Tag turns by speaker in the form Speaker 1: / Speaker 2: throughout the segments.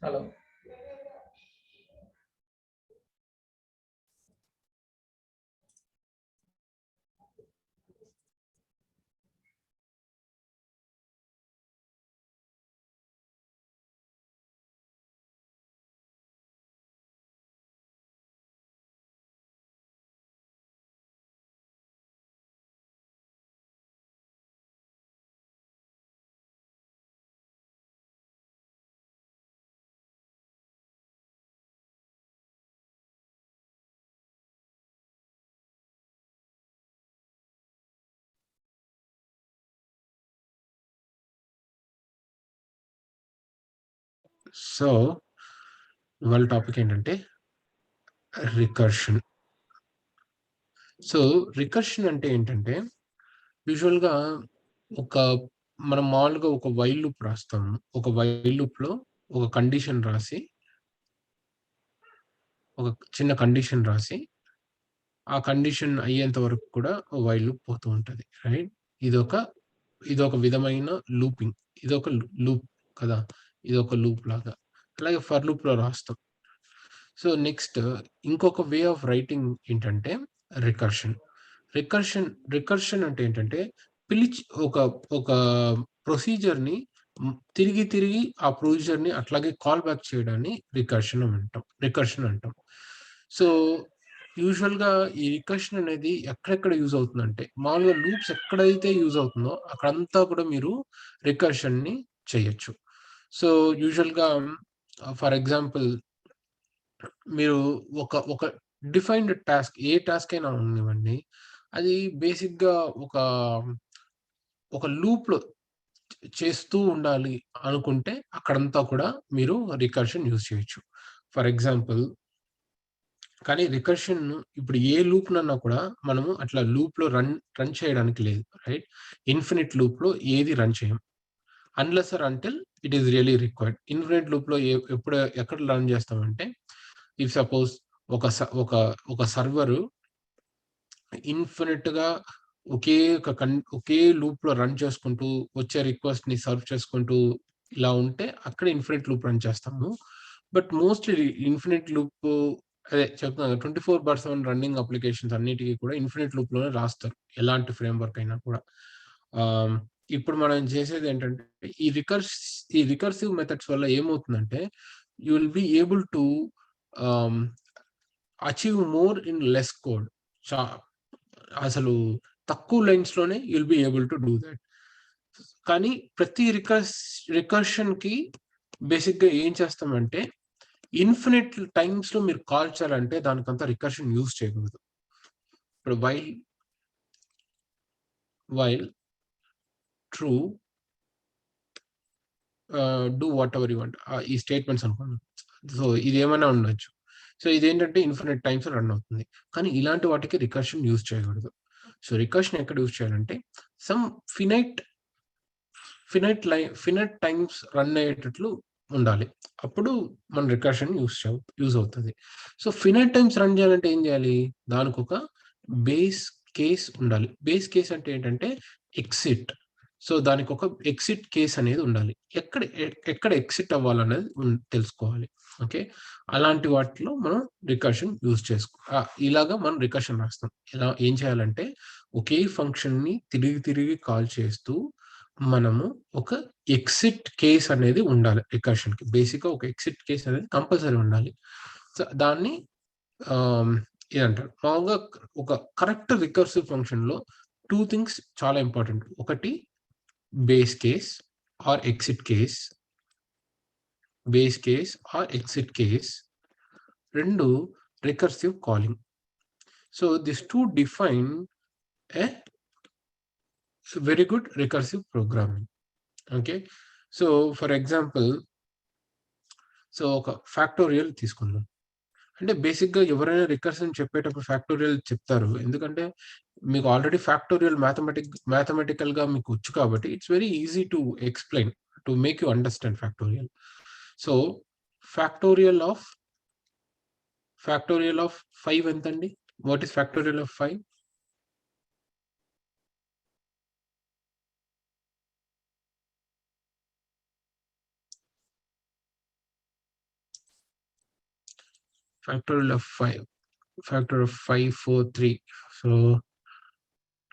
Speaker 1: Hello.
Speaker 2: So, ఇవాళ topic ఏంటంటే recursion. So, recursion అంటే ఏంటంటే యూజువల్‌గా ఒక మనం మామూలుగా ఒక వైల్ లూప్ రాస్తాము. ఒక వైల్ లూప్‌లో ఒక కండిషన్ రాసి, ఒక చిన్న కండిషన్ రాసి, ఆ కండిషన్ అయ్యేంత వరకు కూడా వైల్ లూప్ పోతూ ఉంటది. రైట్? ఇదొక ఇదొక విధమైన లూపింగ్. ఇదొక లూప్ కదా! ఇదొక లూప్ లాగా. అలాగే ఫర్ లూప్‌లో రాస్తాం. సో, నెక్స్ట్ ఇంకొక వే ఆఫ్ రైటింగ్ ఏంటంటే రికర్షన్. రికర్షన్ అంటే ఏంటంటే పిలిచి ఒక ఒక ప్రొసీజర్‌ని తిరిగి తిరిగి ఆ ప్రొసీజర్‌ని అట్లాగే కాల్ బ్యాక్ చేయడాన్ని రికర్షన్ అంటాం. సో, యూజువల్‌గా ఈ రికర్షన్ అనేది ఎక్కడెక్కడ యూజ్ అవుతుందంటే మామూలుగా లూప్స్ ఎక్కడైతే యూజ్ అవుతుందో అక్కడంతా కూడా మీరు రికర్షన్‌ని చేయొచ్చు. సో, యూజువల్‌గా ఫర్ ఎగ్జాంపుల్ మీరు ఒక డిఫైన్డ్ టాస్క్ ఏ టాస్క్ అయినా ఉండనివ్వండి. అది బేసిక్‌గా ఒక, ఒక లూప్‌లో చేస్తూ ఉండాలి అనుకుంటే అక్కడంతా కూడా మీరు రికర్షన్ యూజ్ చేయొచ్చు. ఫర్ ఎగ్జాంపుల్ కానీ రికర్షన్ ఇప్పుడు ఏ లూప్‌నన్నా కూడా మనము అట్లా లూప్‌లో రన్ చేయడానికి లేదు. రైట్? ఇన్ఫినిట్ లూప్‌లో ఏది రన్ చేయం. Unless or until it is really required. Infinite లూప్‌లో ఎక్కడ రన్ చేస్తామంటే ఇఫ్ సపోజ్ ఒక స ఒక ఒక సర్వరు ఇన్ఫినిట్‌గా ఒకే లూప్‌లో రన్ చేసుకుంటూ, వచ్చే రిక్వెస్ట్‌ని సర్వ్ చేసుకుంటూ ఇలా ఉంటే అక్కడ ఇన్ఫినిట్ లూప్ రన్ చేస్తాము. బట్ మోస్ట్‌లీ ఇన్ఫినిట్ లూప్ అదే చెప్తున్నాను 24/7 రన్నింగ్ అప్లికేషన్స్ అన్నిటికి కూడా ఇన్ఫినిట్ లూప్‌లోనే రాస్తారు. ఎలాంటి ఫ్రేమ్‌వర్క్ అయినా కూడా. ఆహ్, ఇప్పుడు మనం చేసేదేంటంటే ఈ రికర్సివ్ మెథడ్స్ వల్ల ఏమవుతుందంటే you will be able to ah, achieve more in less code. చా అసలు తక్కువ లైన్స్‌లోనే you'll be able to do that. కానీ ప్రతి రికర్షన్‌కి బేసిక్‌గా ఏం చేస్తామంటే, ఇన్ఫినిట్ టైమ్స్‌లో మీరు కాల్ చేయాలంటే దానికంతా రికర్షన్ యూజ్ చేయకూడదు. ఇప్పుడు while true do whatever you want. ఈ స్టేట్మెంట్స్ అనుకోండి. సో, ఇదేమైనా ఉండొచ్చు. సో, ఇదేంటంటే ఇన్ఫినిట్ టైమ్స్ రన్ అవుతుంది. కానీ ఇలాంటి వాటికి రికర్షన్ యూజ్ చేయకూడదు. సో, రికర్షన్ ఎక్కడ యూజ్ చేయాలంటే some finite finite times run అయ్యేటట్లు ఉండాలి. అప్పుడు మన రికర్షన్ యూజ్ అవుతది. సో, ఫినైట్ టైమ్స్ రన్ చేయాలంటే ఏం చేయాలి? దానికొక బేస్ కేస్ ఉండాలి. బేస్ కేస్ అంటే ఏంటంటే ఎక్సిట్. సో, దానికొక ఎక్సిట్ కేస్ అనేది ఉండాలి. ఎక్కడ ఎక్సిట్ అవ్వాలనేది తెలుసుకోవాలి. ఓకే. అలాంటి వాటిలో మనం రికర్షన్ ఇలాగా మనం రికర్షన్ రాస్తాం. ఏం చేయాలంటే ఒకే ఫంక్షన్‌ని తిరిగి తిరిగి కాల్ చేస్తూ మనము ఒక ఎక్సిట్ కేస్ అనేది ఉండాలి రికర్షన్‌కి. బేసిక్‌గా ఒక ఎక్సిట్ కేస్ అనేది కంపల్సరీ ఉండాలి. సో, దాన్ని ఆహ్, ఇదంటారు. మామూలుగా ఒక కరెక్ట్ రికర్సివ్ ఫంక్షన్‌లో 2 థింగ్స్ చాలా ఇంపార్టెంట్. ఒకటి base case or exit case. Base case or exit case. 2 recursive calling. So, these 2 define a very good recursive programming. Okay. So, for example ఒక ఫ్యాక్టోరియల్ తీసుకుందాం. అంటే బేసిక్‌గా ఎవరైనా రికర్షన్ చెప్పేటప్పుడు ఫ్యాక్టోరియల్ చెప్తారు. ఎందుకంటే మీకు ఆల్రెడీ ఫ్యాక్టోరియల్ మ్యాథమెటికల్‌గా మీకొచ్చు కాబట్టి it's very easy to explain to make you understand factorial. So, factorial of factorial of 5 ఎంతండి? What is factorial of 5? Factorial of 5. Factor of 5, 4, 3. So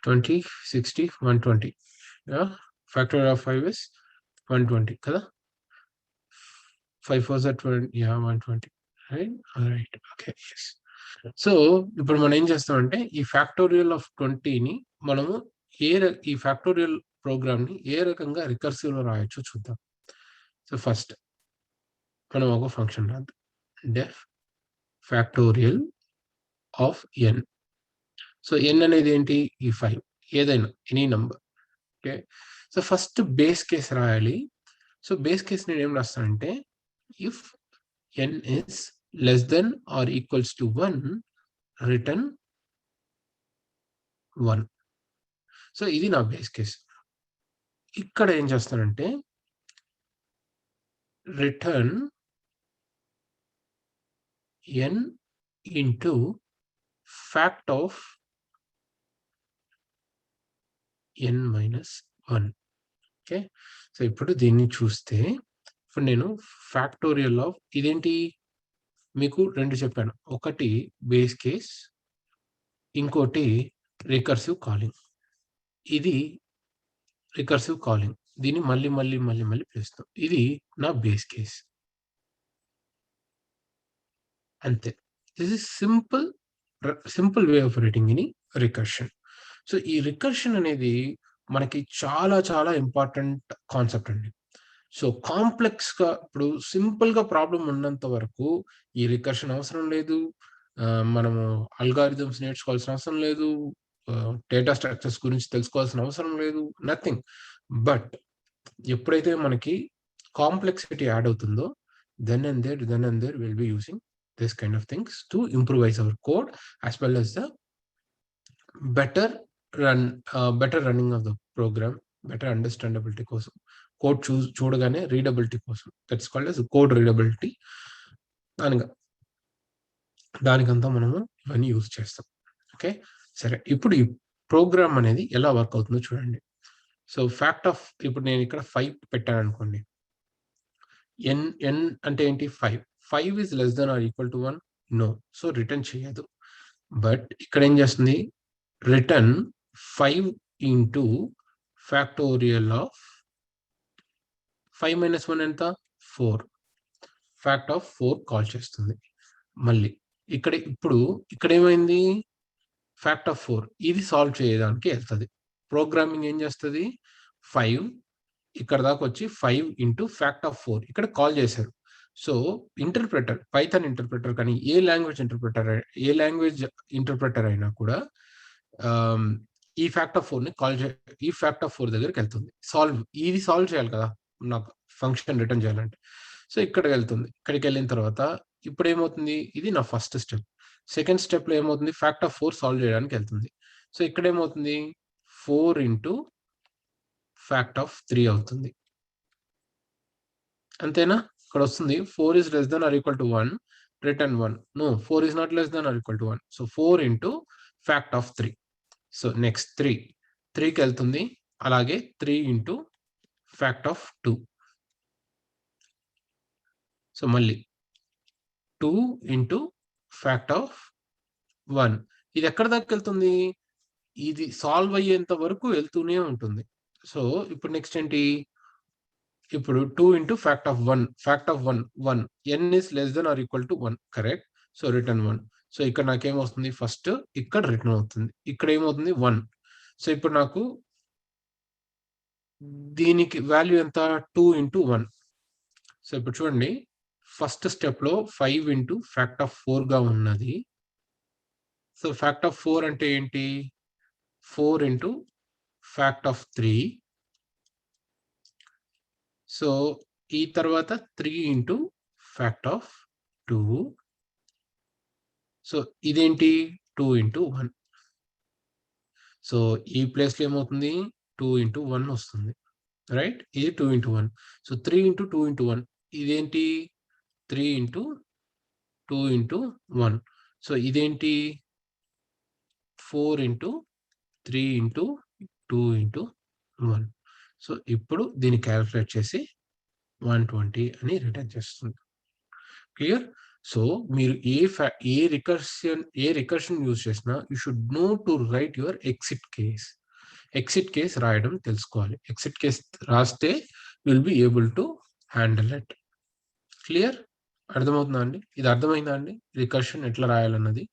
Speaker 2: 20, 60, 120. Yeah. Factorial of 5 is 120. Kada? 5 4s are 20. Yeah, 120. Right? All right. Okay. Yes. So ఇప్పుడు మనం ఏం చేస్తామంటే ఈ factorial of 20ని మనము ఈ factorial ప్రోగ్రామ్ని ఏ రకంగా రికర్సివ్లో రాయొచ్చో చూద్దాం. సో ఫస్ట్ మనం ఒక ఫంక్షన్ రాద్దాం. Def factorial of n. So n అనేది ఏంటి? ఈ 5 ఏదైనా any number. Okay. So first base case రాయాలి. సో బేస్ కేస్ నేను ఏం రాస్తానంటే if n is less than or equals to 1 return 1. సో ఇది నా బేస్ కేస్. ఇక్కడ ఏం చేస్తానంటే return n into fact of n minus 1. Okay. So ఇప్పుడు దీన్ని చూస్తే ఇప్పుడు నేను ఫ్యాక్టోరియల్ ఆఫ్ ఇదేంటి మీకు 2 చెప్పాను. ఒకటి బేస్ కేస్, ఇంకోటి రికర్సివ్ కాలింగ్. ఇది రికర్సివ్ కాలింగ్. దీన్ని మళ్ళీ పిలుస్తాం. ఇది నా బేస్ కేస్. అంతే. This is simple way of writing any recursion. So ఈ రికర్షన్ అనేది మనకి చాలా ఇంపార్టెంట్ కాన్సెప్ట్ అండి. సో కాంప్లెక్స్‌గా ఇప్పుడు సింపుల్‌గా ప్రాబ్లమ్ ఉన్నంత వరకు ఈ రికర్షన్ అవసరం లేదు. మనము అల్గారిథమ్స్ నేర్చుకోవాల్సిన అవసరం లేదు. డేటా స్ట్రక్చర్స్ గురించి తెలుసుకోవాల్సిన అవసరం లేదు. నథింగ్. బట్ ఎప్పుడైతే మనకి కాంప్లెక్సిటీ యాడ్ అవుతుందో then and there we'll be using this kind of things to improvise our code as well as the better running of the program, better understandability కోసం, code చూడగానే readability కోసం, that's called as code readability. దానికంతా మనము ఇవన్నీ use చేస్తాం. Okay. సరే, ఇప్పుడు ఈ ప్రోగ్రామ్ అనేది ఎలా వర్క్ అవుతుందో చూడండి. సో ఫ్యాక్ట్ ఆఫ్ ఇప్పుడు నేను ఇక్కడ 5 పెట్టాను అనుకోండి. n అంటే ఏంటి? 5. 5 is less than or equal to 1? No. So return చేయదు. బట్ ఇక్కడ ఏం చేస్తుంది? Return 5 into factorial of 5 minus 1 ఎంత? 4. ఫ్యాక్ట్ ఆఫ్ 4 కాల్ చేస్తుంది. మళ్ళీ ఇక్కడ ఏమైంది? ఫ్యాక్ట్ ఆఫ్ 4 ఇది సాల్వ్ చేయడానికి వెళ్తుంది. ప్రోగ్రామింగ్ ఏం చేస్తుంది? 5 ఇక్కడ దాకా వచ్చి 5 ఇంటూ ఫ్యాక్ట్ ఆఫ్ 4 ఇక్కడ కాల్ చేశారు. సో ఇంటర్ప్రెటర్, పైథాన్ ఇంటర్ప్రెటర్ కానీ ఏ లాంగ్వేజ్ ఇంటర్ప్రెటర్ అయినా కూడా ఈ ఫ్యాక్ట్ ఆఫ్ 4ని ఈ ఫ్యాక్ట్ ఆఫ్ 4 దగ్గరికి వెళ్తుంది. ఇది సాల్వ్ చేయాలి కదా నాకు ఫంక్షన్ రిటర్న్ చేయాలంటే. సో ఇక్కడికి వెళ్తుంది. ఇక్కడికి వెళ్ళిన తర్వాత ఇప్పుడు ఏమవుతుంది? ఇది నా ఫస్ట్ స్టెప్. సెకండ్ స్టెప్లో ఏమవుతుంది? ఫ్యాక్ట్ ఆఫ్ 4 సాల్వ్ చేయడానికి వెళ్తుంది. సో ఇక్కడ ఏమవుతుంది? 4 ఇంటూ ఫ్యాక్ట్ ఆఫ్ 3 అవుతుంది. అంతేనా? ఇక్కడ వస్తుంది 4 is less than or equal to 1, return 1. No, 4 is not less than or equal to 1. So 4 into fact of 3. So next 3కి వెళ్తుంది. అలాగే 3 into fact of 2. సో మళ్ళీ 2 into fact of 1. ఇది ఎక్కడ దాకా వెళ్తుంది? ఇది సాల్వ్ అయ్యేంత వరకు వెళ్తూనే ఉంటుంది. సో ఇప్పుడు నెక్స్ట్ ఏంటి? ఇప్పుడు 2 into fact of 1. Fact of 1. n is less than or equal to 1. Correct. So return 1. So ఇక్కడ నాకేమొస్తుంది? ఫస్ట్ ఇక్కడ రిటర్న్ అవుతుంది. ఇక్కడ ఏమవుతుంది? 1. సో ఇప్పుడు నాకు దీనికి వాల్యూ ఎంత? 2 into 1. సో ఇప్పుడు చూడండి, ఫస్ట్ స్టెప్లో 5 ఇంటూ ఫ్యాక్ట్ ఆఫ్ 4గా ఉన్నది. సో ఫ్యాక్ట్ ఆఫ్ 4 అంటే ఏంటి? 4 ఇంటూ ఫ్యాక్ట్ ఆఫ్ 3. సో ఈ తర్వాత 3 ఇంటూ ఫ్యాక్ట్ ఆఫ్ 2. సో ఇదేంటి? 2 ఇంటూ 1. సో ఈ ప్లేస్లో ఏమవుతుంది? 2 ఇంటూ 1 వస్తుంది. రైట్? ఇది 2 ఇంటూ 1. సో 3 ఇంటూ 2 ఇంటూ 1 ఇదేంటి? 3 ఇంటూ 2 ఇంటూ 1. సో ఇదేంటి? 4 ఇంటూ 3 ఇంటూ 2 ఇంటూ 1. సో ఇప్పుడు దీన్ని క్యాలిక్యులేట్ చేసి 120 అని రిటర్న్ చేస్తుంది. క్లియర్? సో మీరు ఏ రికర్షన్ యూజ్ చేసినా you should no to right your exit case రాయడం తెలుసుకోవాలి. ఎగ్జిట్ కేస్ రాస్తే will be able to handle it. Clear? అర్థమవుతుందా అండి? ఇది అర్థమైందా అండి రికర్షన్ ఎట్లా రాయాలన్నది?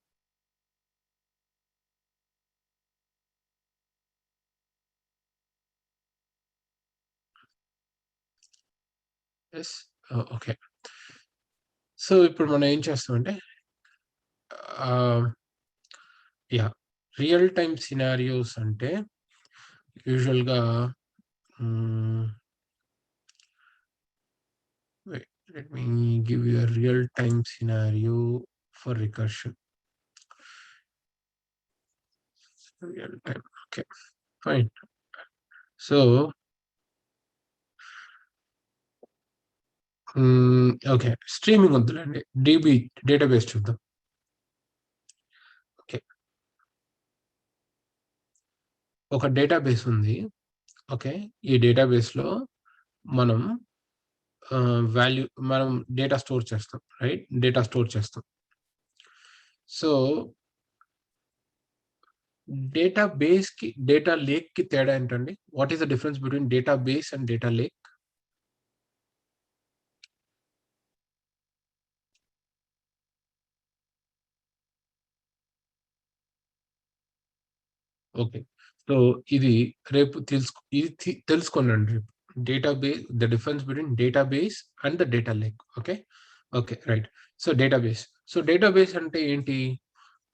Speaker 2: ఎస్. ఓకే. సో ఇప్పుడు మనం ఏం చేస్తామంటే యాహ్! రియల్ టైమ్ సినారియోస్ అంటే యూజువల్‌గా wait, let me give you a real time scenario for recursion. Real time. Okay, fine. So, okay. Streaming వద్దులేండి. డేటాబేస్ చూద్దాం. ఓకే. ఒక డేటాబేస్ ఉంది. ఓకే. ఈ డేటాబేస్‌లో మనం మనం డేటా స్టోర్ చేస్తాం. రైట్? డేటా స్టోర్ చేస్తాం. సో, డేటాబేస్‌కి, డేటా లేక్‌కి తేడా ఏంటండి? What is the difference between database and data lake? Okay. So, ఇది రేపు తెలుసుకోండండి రేపు. The difference between database and the data lake. Okay. Okay. Right. So, database అంటే ఏంటి?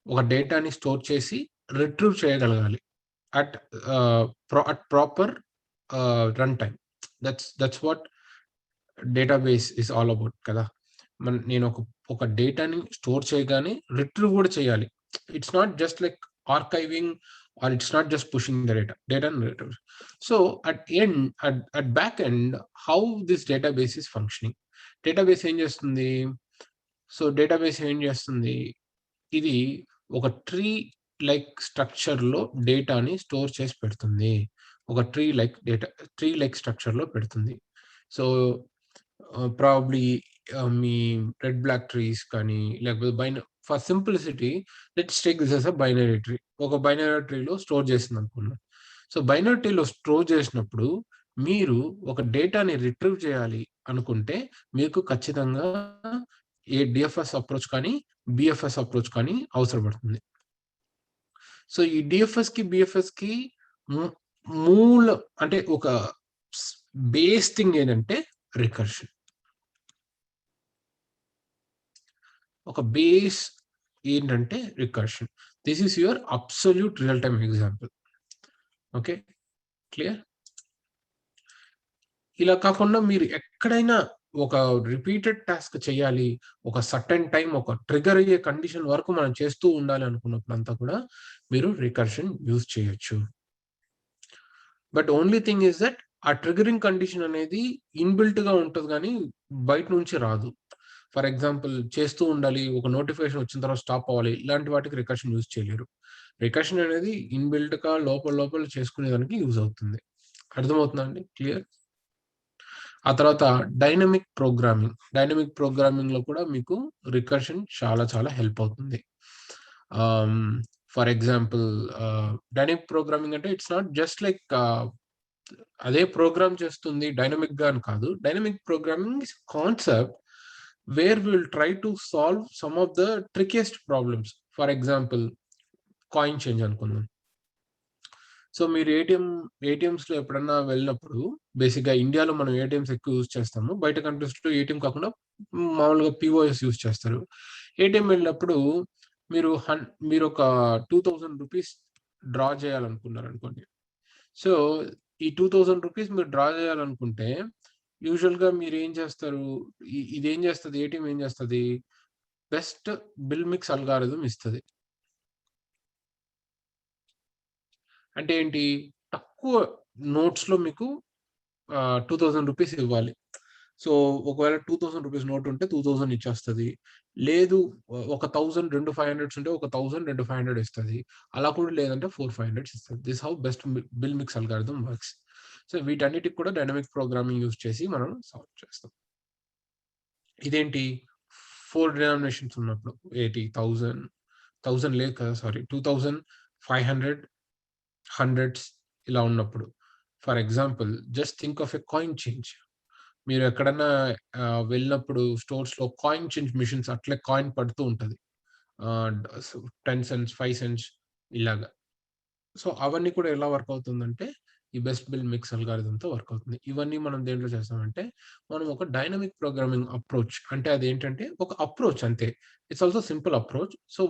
Speaker 2: ఒక డేటాని స్టోర్ చేసి రిట్రీవ్ చేయగలగాలి. At proper run time. That's what database is all about కదా! నేను ఒక డేటాని స్టోర్ చేయగానే రిట్రీవ్ కూడా చేయాలి. It's not just like archiving or it's not just pushing the డేటాని retrieve. So, at back end how this database is functioning. Database ఏం చేస్తుంది? డేటాబేస్ ఏం చేస్తుంది? ఇది ఒక ట్రీ లైక్ స్ట్రక్చర్‌లో డేటాని స్టోర్ చేసి పెడుతుంది. ఒక ట్రీ లైక్ స్ట్రక్చర్‌లో పెడుతుంది. సో, ప్రాబబ్లీ మీ రెడ్ బ్లాక్ ట్రీస్ కానీ, లేకపోతే for simplicity let's take this as a binary tree. ఒక బైనరీ ట్రీలో స్టోర్ చేసిందనుకుందాం. సో, బైనరీ ట్రీలో స్టోర్ చేసినప్పుడు మీరు ఒక డేటాని రిట్రీవ్ చేయాలి అనుకుంటే మీకు ఖచ్చితంగా డిఎఫ్ఎస్ అప్రోచ్ కానీ, బిఎఫ్ఎస్ అప్రోచ్ కానీ అవసరపడుతుంది. సో, ఈ డిఎఫ్ఎస్‌కి, బిఎఫ్ఎస్‌కి ము మూల అంటే ఒక బేస్ థింగ్ ఏంటంటే రికర్షన్. ఒక బేస్ ఏంటంటే recursion. This is your absolute real time example. Okay. Clear? ఇలా కాకుండా మీరు ఎక్కడైనా ఒక రిపీటెడ్ టాస్క్ చేయాలి. ఒక సర్టెన్ టైమ్ ఒక ట్రిగ్గర్ అయ్యే కండిషన్ వరకు మనం చేస్తూ ఉండాలి అనుకున్నప్పుడంతా కూడా మీరు రికర్షన్ యూజ్ చేయొచ్చు. But only thing is that ఆ ట్రిగ్గరింగ్ కండిషన్ అనేది ఇన్‌బిల్ట్‌గా ఉంటది గానీ బయట నుంచి రాదు. ఫర్ ఎగ్జాంపుల్ చేస్తూ ఉండాలి. ఒక నోటిఫికేషన్ వచ్చిన తర్వాత స్టాప్ అవ్వాలి. ఇలాంటి వాటికి రికర్షన్ యూజ్ చేయలేరు. రికర్షన్ అనేది ఇన్‌బిల్ట్‌గా లోపల చేసుకునేదానికి యూజ్ అవుతుంది. అర్థమవుతుందా అండి? క్లియర్? ఆ తర్వాత డైనమిక్ ప్రోగ్రామింగ్‌లో కూడా మీకు రికర్షన్ చాలా హెల్ప్ అవుతుంది. ఫర్ ఎగ్జాంపుల్ డైనమిక్ ప్రోగ్రామింగ్ అంటే ఇట్స్ నాట్ జస్ట్ లైక్ అదే ప్రోగ్రామ్ చేస్తుంది డైనమిక్‌గా అని కాదు. Dynamic programming is concept where we will try to solve some of the trickiest problems. For example coin change అనుకుందాం. సో, మీరు ఏటీఎమ్స్‌లో ఎప్పుడన్నా వెళ్ళినప్పుడు బేసిక్‌గా ఇండియాలో మనం ఏటీఎమ్స్ ఎక్కువ యూజ్ చేస్తాము. బయట కంట్రీస్‌లో ఏటీఎం కాకుండా మామూలుగా పీఓఎస్ యూజ్ చేస్తారు. ఏటీఎం వెళ్ళినప్పుడు మీరు మీరొక రూ. 2000 డ్రా చేయాలనుకున్నారనుకోండి. సో, ఈ రూ. 2000 మీరు డ్రా చేయాలనుకుంటే యూజువల్‌గా మీరేం చేస్తారు? ఇదేం చేస్తది? ఏటీఎం ఏం చేస్తది? బెస్ట్ బిల్ మిక్స్ అల్గారిథం ఇస్తది. అంటే ఏంటి? తక్కువ నోట్స్‌లో మీకు రూ. 2000 ఇవ్వాలి. సో, ఒకవేళ రూ. 2000 నోట్ ఉంటే 2000 ఇచ్చేస్తది. లేదు ఒక 1000 2 500s ఉంటే ఒక 1000 2 500 ఇస్తది. అలా కూడా లేదంటే 4 500 ఇస్తది. This how best bill mix algorithm works. So, వీటన్నిటికి కూడా డైనమిక్ ప్రోగ్రామింగ్ యూజ్ చేసి మనం సాల్వ్ చేస్తాం. ఇదేంటి 4 డినామినేషన్స్ ఉన్నప్పుడు 80, 1000 లేదు కదా సారీ 2500 హండ్రెడ్స్ ఇలా ఉన్నప్పుడు for example just think of a coin change. మీరు ఎక్కడన్నా వెళ్ళినప్పుడు స్టోర్స్‌లో కాయిన్ చేంజ్ మిషన్స్ అట్లే కాయిన్ పడుతూ ఉంటది. 10 సెంట్స్, 5 సెంట్స్ ఇలాగా. సో, అవన్నీ కూడా ఎలా వర్క్ అవుతుందంటే, ఈ బెస్ట్ బిల్ మిక్స్ అల్గారిథమ్‌తో వర్క్ అవుతుంది. ఇవన్నీ మనం దేంట్లో చేస్తామంటే, మనం ఒక డైనమిక్ ప్రోగ్రామింగ్ అప్రోచ్ అంటే అదేంటంటే, ఒక అప్రోచ్ అంతే. It's also simple approach. So,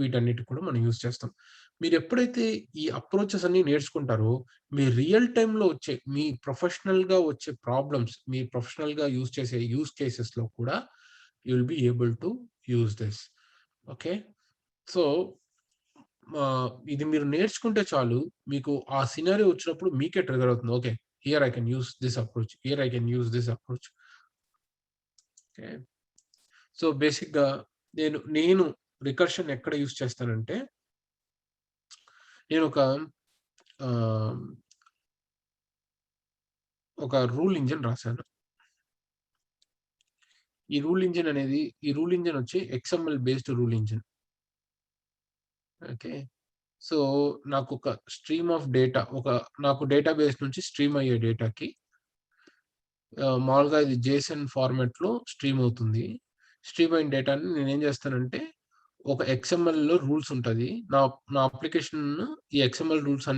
Speaker 2: వీటన్నిటికి కూడా మనం యూజ్ చేస్తాం. మీరెప్పుడైతే ఈ అప్రోచెస్ అన్నీ నేర్చుకుంటారో, మీ రియల్ టైమ్‌లో వచ్చే మీ ప్రొఫెషనల్‌గా వచ్చే ప్రాబ్లమ్స్, మీ ప్రొఫెషనల్‌గా యూజ్ చేసే యూజ్ కేసెస్‌లో కూడా you will be able to use this. Okay. So ఇది మీరు నేర్చుకుంటే చాలు. మీకు ఆ సినారియో వచ్చినప్పుడు మీకే ట్రిగ్గర్ అవుతుంది. Okay. Here I can use this approach. Here I can use this approach. Okay. So, బేసిక్‌గా నేను రికర్షన్ ఎక్కడ యూజ్ చేస్తానంటే, నేనొక ఆహ్, ఒక రూల్ ఇంజిన్ రాసాను. ఈ రూల్ ఇంజిన్ వచ్చి XML based rule engine. Okay. So, నాకొక స్ట్రీమ్ ఆఫ్ డేటా నాకు డేటాబేస్ నుంచి స్ట్రీమ్ అయ్యే డేటాకి మామూలుగా ఇది జేసన్ ఫార్మాట్‌లో స్ట్రీమ్ అవుతుంది. స్ట్రీమ్ అయిన డేటాని నేనేం చేస్తానంటే, ఒక XML‌లో రూల్స్ ఉంటది. నా అప్లికేషన్ ఈ XML రూల్స్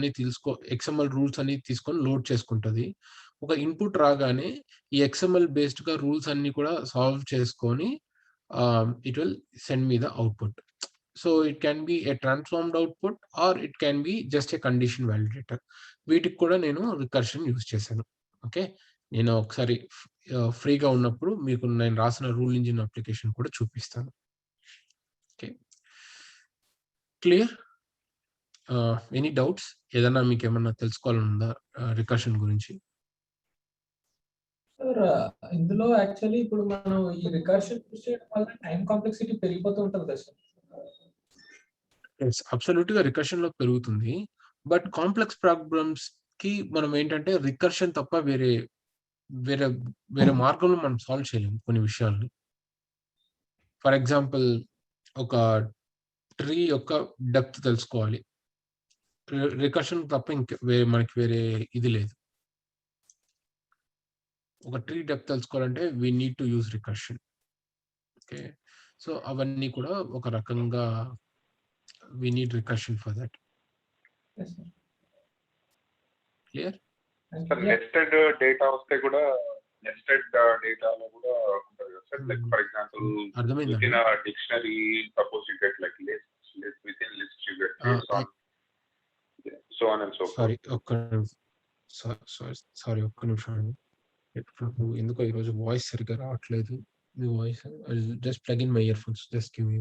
Speaker 2: అన్నీ తీసుకొని లోడ్ చేసుకుంటది. ఒక ఇన్‌పుట్ రాగానే ఈ XML బేస్డ్‌గా రూల్స్ అన్నీ కూడా సాల్వ్ చేసుకొని it will send me the output. So, it can be a transformed output or it can be just a condition validator. వీటికి కూడా నేను రికర్షన్ యూజ్ చేశాను. ఓకే. నేను ఒకసారి ఫ్రీగా ఉన్నప్పుడు మీకు నేను రాసిన రూల్ ఇంజిన్ అప్లికేషన్ కూడా చూపిస్తాను. ఓకే. క్లియర్? Any doubts? ఏదన్నా మీకేమన్నా తెలుసుకోవాలని ఉందా రికర్షన్ గురించి?
Speaker 1: సార్ ఇందులో యాక్చువల్లీ ఇప్పుడు మనం ఈ రికర్షన్ యూజ్ చేయడం వల్ల టైం కాంప్లెక్సిటీ పెరిగిపోతూ ఉంటుంది కదా సార్?
Speaker 2: యెస్. అబ్సల్యూట్‌గా రికర్షన్‌లో పెరుగుతుంది. బట్ కాంప్లెక్స్ ప్రాబ్లమ్స్‌కి మనం ఏంటంటే రికర్షన్ తప్ప వేరే వేరే మార్గంలో మనం సాల్వ్ చేయలేము కొన్ని విషయాల్ని. ఫర్ ఎగ్జాంపుల్ ఒక ట్రీ యొక్క డెప్త్ తెలుసుకోవాలి. రికర్షన్ తప్ప మనకి వేరే ఇది లేదు. ఒక ట్రీ డెప్త్ తెలుసుకోవాలంటే we need to use recursion. Okay. So, అవన్నీ కూడా ఒక రకంగా we need recursion for that.
Speaker 1: Yes sir.
Speaker 2: Clear?
Speaker 3: Sir nested data వస్తే కూడా నెస్టెడ్ డేటాలో కూడా ఉంటది కదా సార్. లైక్ ఫర్ ఎగ్జాంపుల్
Speaker 2: అర్థమైందా?
Speaker 3: Within a dictionary suppose you get like list within list you get so on and so forth.
Speaker 2: Sorry ఒక్క నిమిషం అండి. ఎందుకో ఈరోజు వాయిస్ సరిగ్గా రావట్లేదు. మీ voice just plug in my earphones. Just give me.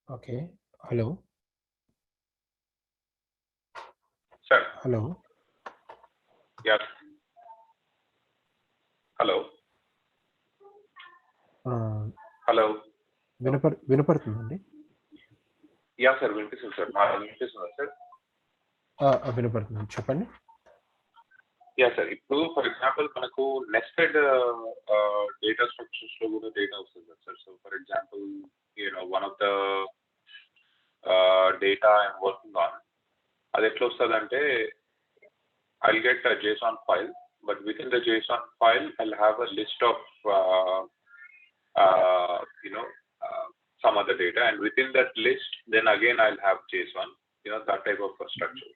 Speaker 2: Okay. Hello.
Speaker 3: Sir.
Speaker 2: Hello.
Speaker 3: Yes. Hello. Hello.
Speaker 2: వినపడుతుందండి?
Speaker 3: Yeah sir వినిపిస్తుంది సార్. నాకు వినిపిస్తుందా సార్?
Speaker 2: వినపడుతుంది. చెప్పండి.
Speaker 3: Yeah sir. ఇప్పుడు ఫర్ ఎగ్జాంపుల్ మనకు నెస్టెడ్ డేటా స్ట్రక్చర్స్ లో కూడా డేటా వస్తుంది కదా sir. So for example one of the data I'm working on, అది ఎట్లా వస్తుందంటే I'll get a JSON file, but within the JSON file I'll have a list of some other data, and within that list then again I'll have JSON, that type of a structure.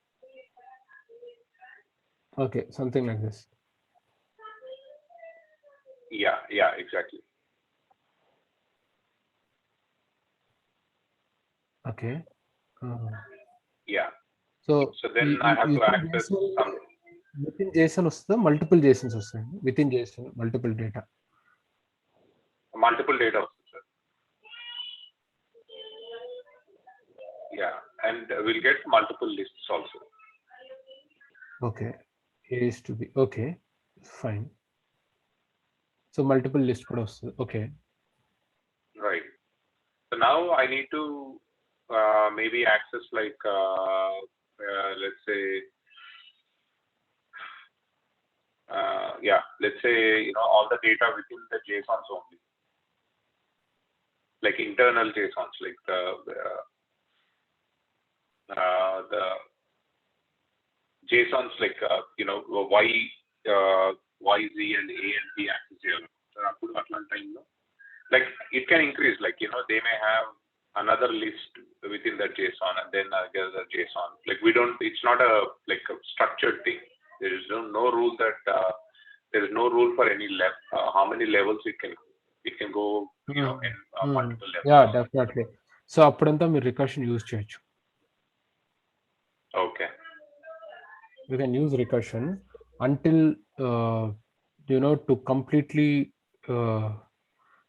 Speaker 2: Okay, something like this.
Speaker 3: Yeah, exactly.
Speaker 2: Okay.
Speaker 3: Yeah.
Speaker 2: So
Speaker 3: then I have to access something.
Speaker 2: Within JSON వస్తుందా? Multiple JSONs వస్తాయండి? Within JSON multiple data.
Speaker 3: Multiple data వస్తుంది sir. Yeah, and we'll get multiple lists also.
Speaker 2: Okay. A is to B. Okay, fine. So multiple list కూడా వస్తుంది. Okay.
Speaker 3: Right. So now I need to maybe access like let's say let's say, all the data within the JSONs only, like internal JSONs, like the JSONs, like y, z and a and b access చేయాలి. అట్లాంటి టైంలో like it can increase, like they may have another list within that JSON and then another JSON. Like it's not a like a structured thing. There is no rule that there is no rule for any level, how many levels it can go, in multiple levels.
Speaker 2: Yeah, definitely. So అప్పుడంతా మీరు recursion use చేయొచ్చు.
Speaker 3: Okay.
Speaker 2: You can use recursion until to completely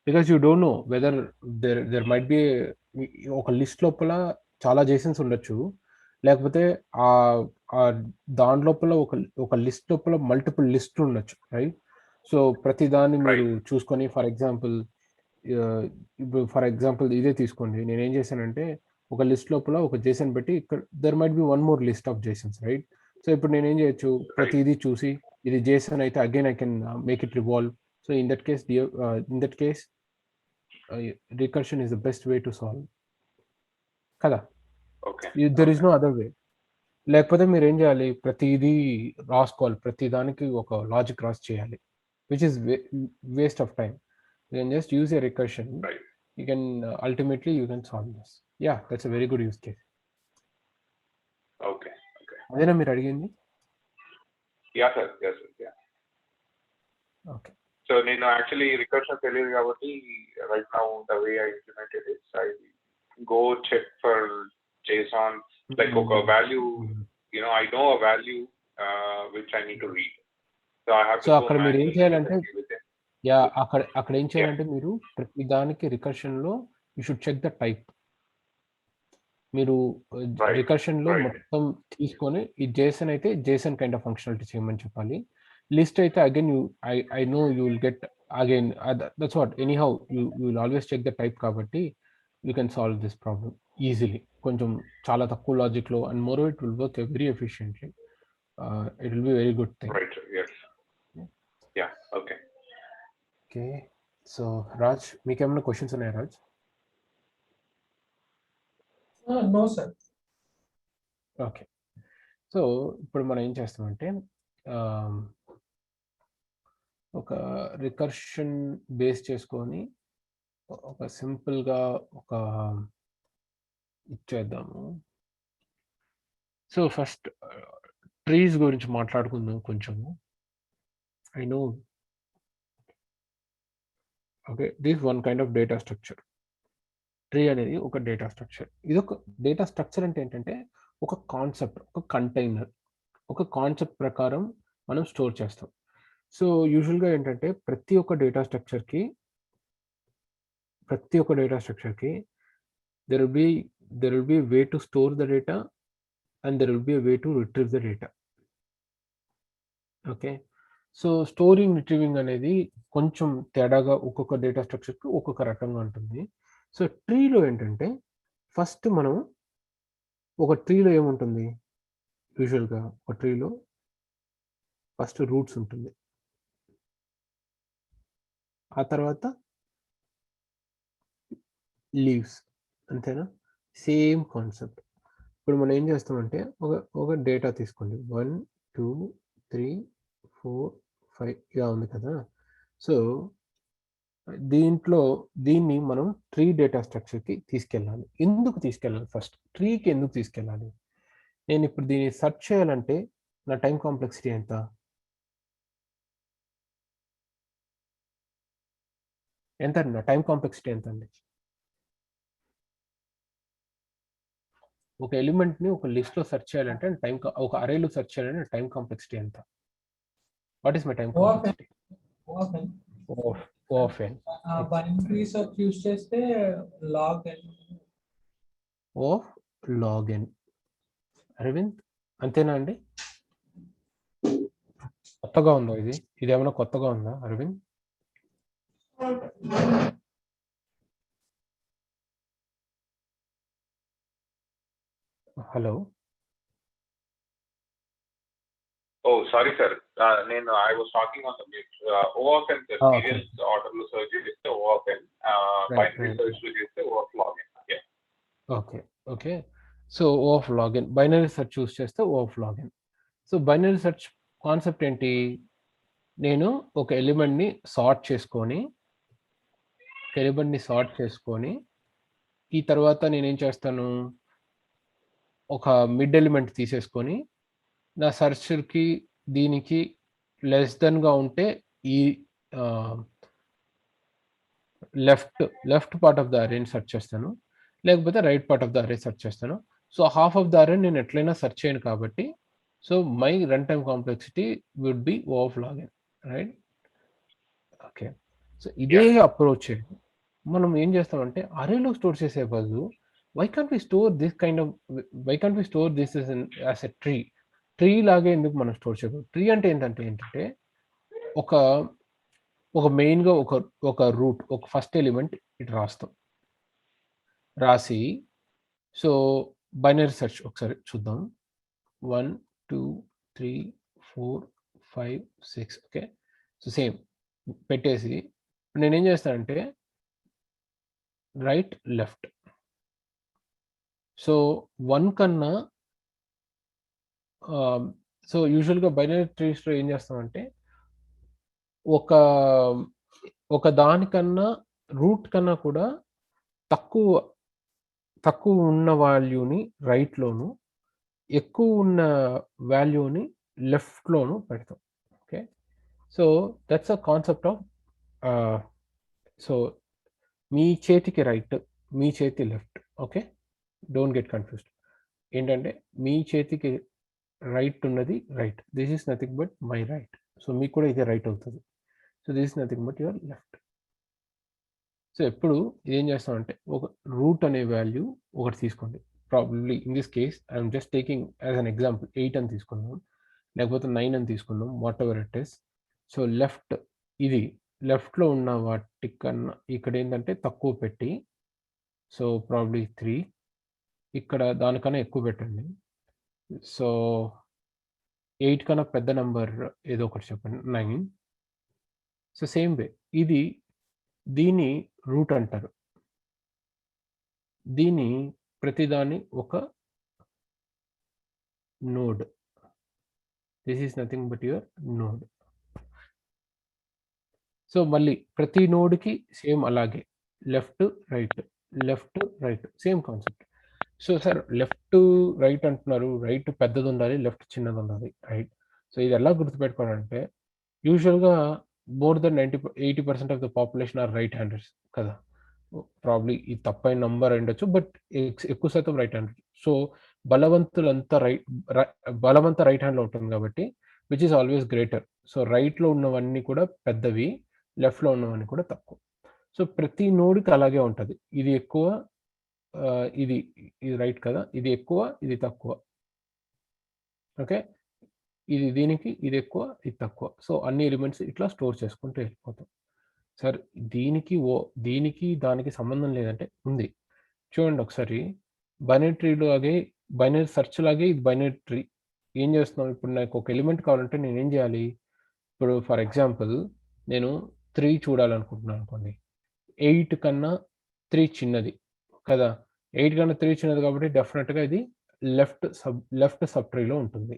Speaker 2: because you don't know whether there might be ఒక list లోపల చాలా Jason's ఉండొచ్చు, లేకపోతే దాని లోపల ఒక లిస్ట్ లోపల మల్టిపుల్ లిస్ట్ ఉండొచ్చు, రైట్? సో ప్రతి దాన్ని మీరు చూసుకొని ఫర్ ఎగ్జాంపుల్ ఇదే తీసుకోండి. నేను ఏం చేశానంటే ఒక లిస్ట్ లోపల ఒక జేసన్ పెట్టి ఇక్కడ there might be one more list of JSONs, right? So ఇప్పుడు నేను ఏం చేయొచ్చు, ప్రతిదీ చూసి ఇది జేసన్ అయితే again I can make it revolve. So in that case recursion is the best way to solve కదా. There is no other way. లేకపోతే మీరు ఏం చేయాలి, ప్రతిదీ రాసుకోవాలి, ప్రతి దానికి ఒక లాజిక్ రాసి చేయాలి, which is waste of time. You can just use a recursion. You can ultimately you can solve this. Yeah, that's a very good use case.
Speaker 3: Okay.
Speaker 2: అదేనా మీరు అడిగింది?
Speaker 3: Yeah sir. Yeah.
Speaker 2: Okay.
Speaker 3: So నేను actually recursion తెలియదు కాబట్టి right now the way I implemented it, I go check for JSON, like ఒక value, I know a value which I need to read. So I have to.
Speaker 2: So అక్కడ మీరు ఏం చేయాలంటే అక్కడ ఏం చేయాలంటే మీరు ప్రతి దానికి రికర్షన్ లో you should check the type. మీరు రికర్షన్ లో మొత్తం తీసుకొని ఈ జేసన్ అయితే జేసన్ కైండ్ ఆఫ్ ఫంక్షనాలిటీ చేయమని చెప్పాలి. లిస్ట్ అయితే again I know you will get again that's what anyhow you will always check the type, కాబట్టి you can solve this problem easily. కొంచెం చాలా తక్కువ లాజిక్ లో, and more it will work very efficiently. It will be very good thing. Okay. So Raj, మీకేమైనా questions ఉన్నాయా Raj?
Speaker 1: No sir.
Speaker 2: Okay. So ఇప్పుడు మనం ఏం చేస్తామంటే ఒక రికర్షన్ బేస్ చేసుకొని ఒక సింపుల్గా ఒక ఇచ్చేద్దాము. సో ఫస్ట్ ట్రీస్ గురించి మాట్లాడుకుందాం కొంచెము. I know okay, this one kind of data structure. Tree అనేది ఒక డేటా స్ట్రక్చర్. ఇది ఒక డేటా స్ట్రక్చర్ అంటే ఏంటంటే ఒక కాన్సెప్ట్, ఒక కంటైనర్, ఒక కాన్సెప్ట్ ప్రకారం మనం స్టోర్ చేస్తాం. సో యూజువల్గా ఏంటంటే ప్రతి ఒక్క data స్ట్రక్చర్కి there will be a way to store the data and there will be a way to retrieve the data. Okay. So storing, retrieving అనేది కొంచెం తేడాగా ఒక్కొక్క డేటా స్ట్రక్చర్కి ఒక్కొక్క రకంగా ఉంటుంది. సో ట్రీలో ఏంటంటే ఫస్ట్ మనం ఒక ట్రీలో ఏముంటుంది, యూజువల్గా ఒక ట్రీలో ఫస్ట్ రూట్స్ ఉంటుంది, ఆ తర్వాత లీవ్స్, అంతేనా? Same concept. ఇప్పుడు మనం ఏం చేస్తామంటే ఒక డేటా తీసుకోండి, 1 2 3 4 5 ఇలా ఉంది కదా. సో దీన్ని మనం ట్రీ డేటా స్ట్రక్చర్కి తీసుకెళ్ళాలి. ఎందుకు తీసుకెళ్ళాలి? ఫస్ట్ ట్రీకి ఎందుకు తీసుకెళ్ళాలి? నేను ఇప్పుడు దీన్ని సెర్చ్ చేయాలంటే నా టైం కాంప్లెక్సిటీ ఎంత? నా టైం కాంప్లెక్సిటీ ఎంత అండి? ఒక ఎలిమెంట్ని ఒక లిస్ట్లో సెర్చ్ చేయాలంటే ఒక అరేలో సెర్చ్ చేయాలంటే టైం కాంప్లెక్సిటీ ఎంత? What is my time complexity? Of n.
Speaker 1: Binary search use చేస్తే log n
Speaker 2: of log n. Aravind, అంతేనా అండి? కొత్తగా ఉందా ఇది? ఏమైనా కొత్తగా ఉందా Aravind? Hello.
Speaker 3: Oh, sorry, sir. I was talking on the mute. OAuthn, sir.
Speaker 2: Okay.
Speaker 3: Serials order లో search చేస్తే OAuthn.
Speaker 2: Right,
Speaker 3: Binary
Speaker 2: right.
Speaker 3: search లో చేస్తే OAuth-login. Yeah.
Speaker 2: Okay. So O of log n binary search చూస్ చేస్తే O of log n. So binary search concept ఏంటి? నేను ఒక ఎలిమెంట్‌ని sort చేసుకొని ఈ తర్వాత నేనేం చేస్తాను, ఒక మిడ్ ఎలిమెంట్ తీసేసుకొని నా సెర్చ్‌కి దీనికి లెస్ దెన్‌గా ఉంటే ఈ లెఫ్ట్ పార్ట్ ఆఫ్ ద అరేని సెర్చ్ చేస్తాను. లేకపోతే right part of the array search చేస్తాను. So half of the array నేను ఎట్లైనా సెర్చ్ చేయను కాబట్టి so my run time complexity would be O of log n, right? Okay. So ఇదే అప్రోచ్ మనం ఏం చేస్తామంటే అరేలో స్టోర్ చేసే బదులు why can't we store this as a tree లాగే ఎందుకు మనం స్టోర్ చేయకూడదు? ట్రీ అంటే ఏంటంటే ఒక మెయిన్‌గా ఒక రూట్, ఒక ఫస్ట్ ఎలిమెంట్ ఇటు రాసి సో బైనరీ సెర్చ్ ఒకసారి చూద్దాం. 1, 2, 3, 4, 5, 6 ఓకే. సో సేమ్ పెట్టేసి నేనేం చేస్తానంటే రైట్, లెఫ్ట్. సో 1 కన్నా సో యూజువల్‌గా బైనరీ ట్రీస్‌లో ఏం చేస్తామంటే ఒక దానికన్నా రూట్ కన్నా కూడా తక్కువ ఉన్న వాల్యూని రైట్‌లోను, ఎక్కువ ఉన్న వాల్యూని లెఫ్ట్‌లోను పెడతాం. Okay. So that's a concept of so మీ చేతికి రైట్, మీ చేతి left. Okay. Don't get confused. ఏంటంటే మీ చేతికి రైట్ ఉన్నది right. This is nothing but my right. So మీకు కూడా ఇదే రైట్ అవుతది. So this is nothing but your left. So ఎప్పుడు ఇదేం చేస్తామంటే ఒక రూట్ అనే వాల్యూ ఒకటి తీసుకోండి. Probably in this case I'm just taking as an example 8 అని తీసుకుందాం, లేకపోతే 9 అని తీసుకుందాం, what ever it is. So ఇది లెఫ్ట్‌లో ఉన్న వాటి కన్నా ఇక్కడ ఏంటంటే తక్కువ పెట్టి సో ప్రాబబ్లీ 3 ఇక్కడ దానికన్నా ఎక్కువ పెట్టండి. సో 8 కన్నా పెద్ద నంబర్ ఏదో ఒకటి చెప్పండి, 9. సో సేమ్ వే దీన్ని రూట్ అంటారు. దీన్ని ప్రతిదాన్ని ఒక node. This is nothing but your node. So మళ్ళీ ప్రతి నోడ్‌కి సేమ్ అలాగే left, right same concept. So sir left, right అంటున్నారు. రైట్ పెద్దదుండాలి, లెఫ్ట్ చిన్నదుండాలి, రైట్? సో ఇది ఎలా గుర్తుపెట్టుకోవాలంటే యూజువల్‌గా more than 80% of the population are right handers కదా! ప్రాబబ్లీ ఇది తప్పైన నంబర్ అయ్యుండొచ్చు. బట్ ఎక్కువ శాతం రైట్ హ్యాండెడ్. సో బలవంతులంతా బలమంతా రైట్ హ్యాండ్‌లో ఉంటుంది కాబట్టి which is always greater. So రైట్‌లో ఉన్నవన్నీ కూడా పెద్దవి, లెఫ్ట్‌లో ఉన్నవన్నీ కూడా తక్కువ. సో ప్రతి నోడ్‌కి అలాగే ఉంటది. ఇది ఎక్కువ, ఇది రైట్ కదా! ఇది ఎక్కువ, ఇది తక్కువ. ఓకే. దీనికి ఇది ఎక్కువ, ఇది తక్కువ. సో అన్ని ఎలిమెంట్స్ ఇట్లా స్టోర్ చేసుకుంటూ వెళ్ళిపోతాం. సార్ దీనికి దానికి సంబంధం లేదంటే ఉంది. చూడండి ఒకసారి బైనరీ సెర్చ్ లాగే ఇది బైనరీ ట్రీ. ఏం చేస్తున్నాం ఇప్పుడు నాకు ఒక ఎలిమెంట్ కావాలంటే నేనేం చేయాలి? ఇప్పుడు ఫర్ ఎగ్జాంపుల్ నేను 3 చూడాలనుకుంటున్నాను అనుకోండి. 8 కన్నా 3 చిన్నది కదా! 8 కన్నా 3 చిన్నది కాబట్టి డెఫినిట్‌గా ఇది లెఫ్ట్ సబ్ ట్రీలో ఉంటుంది.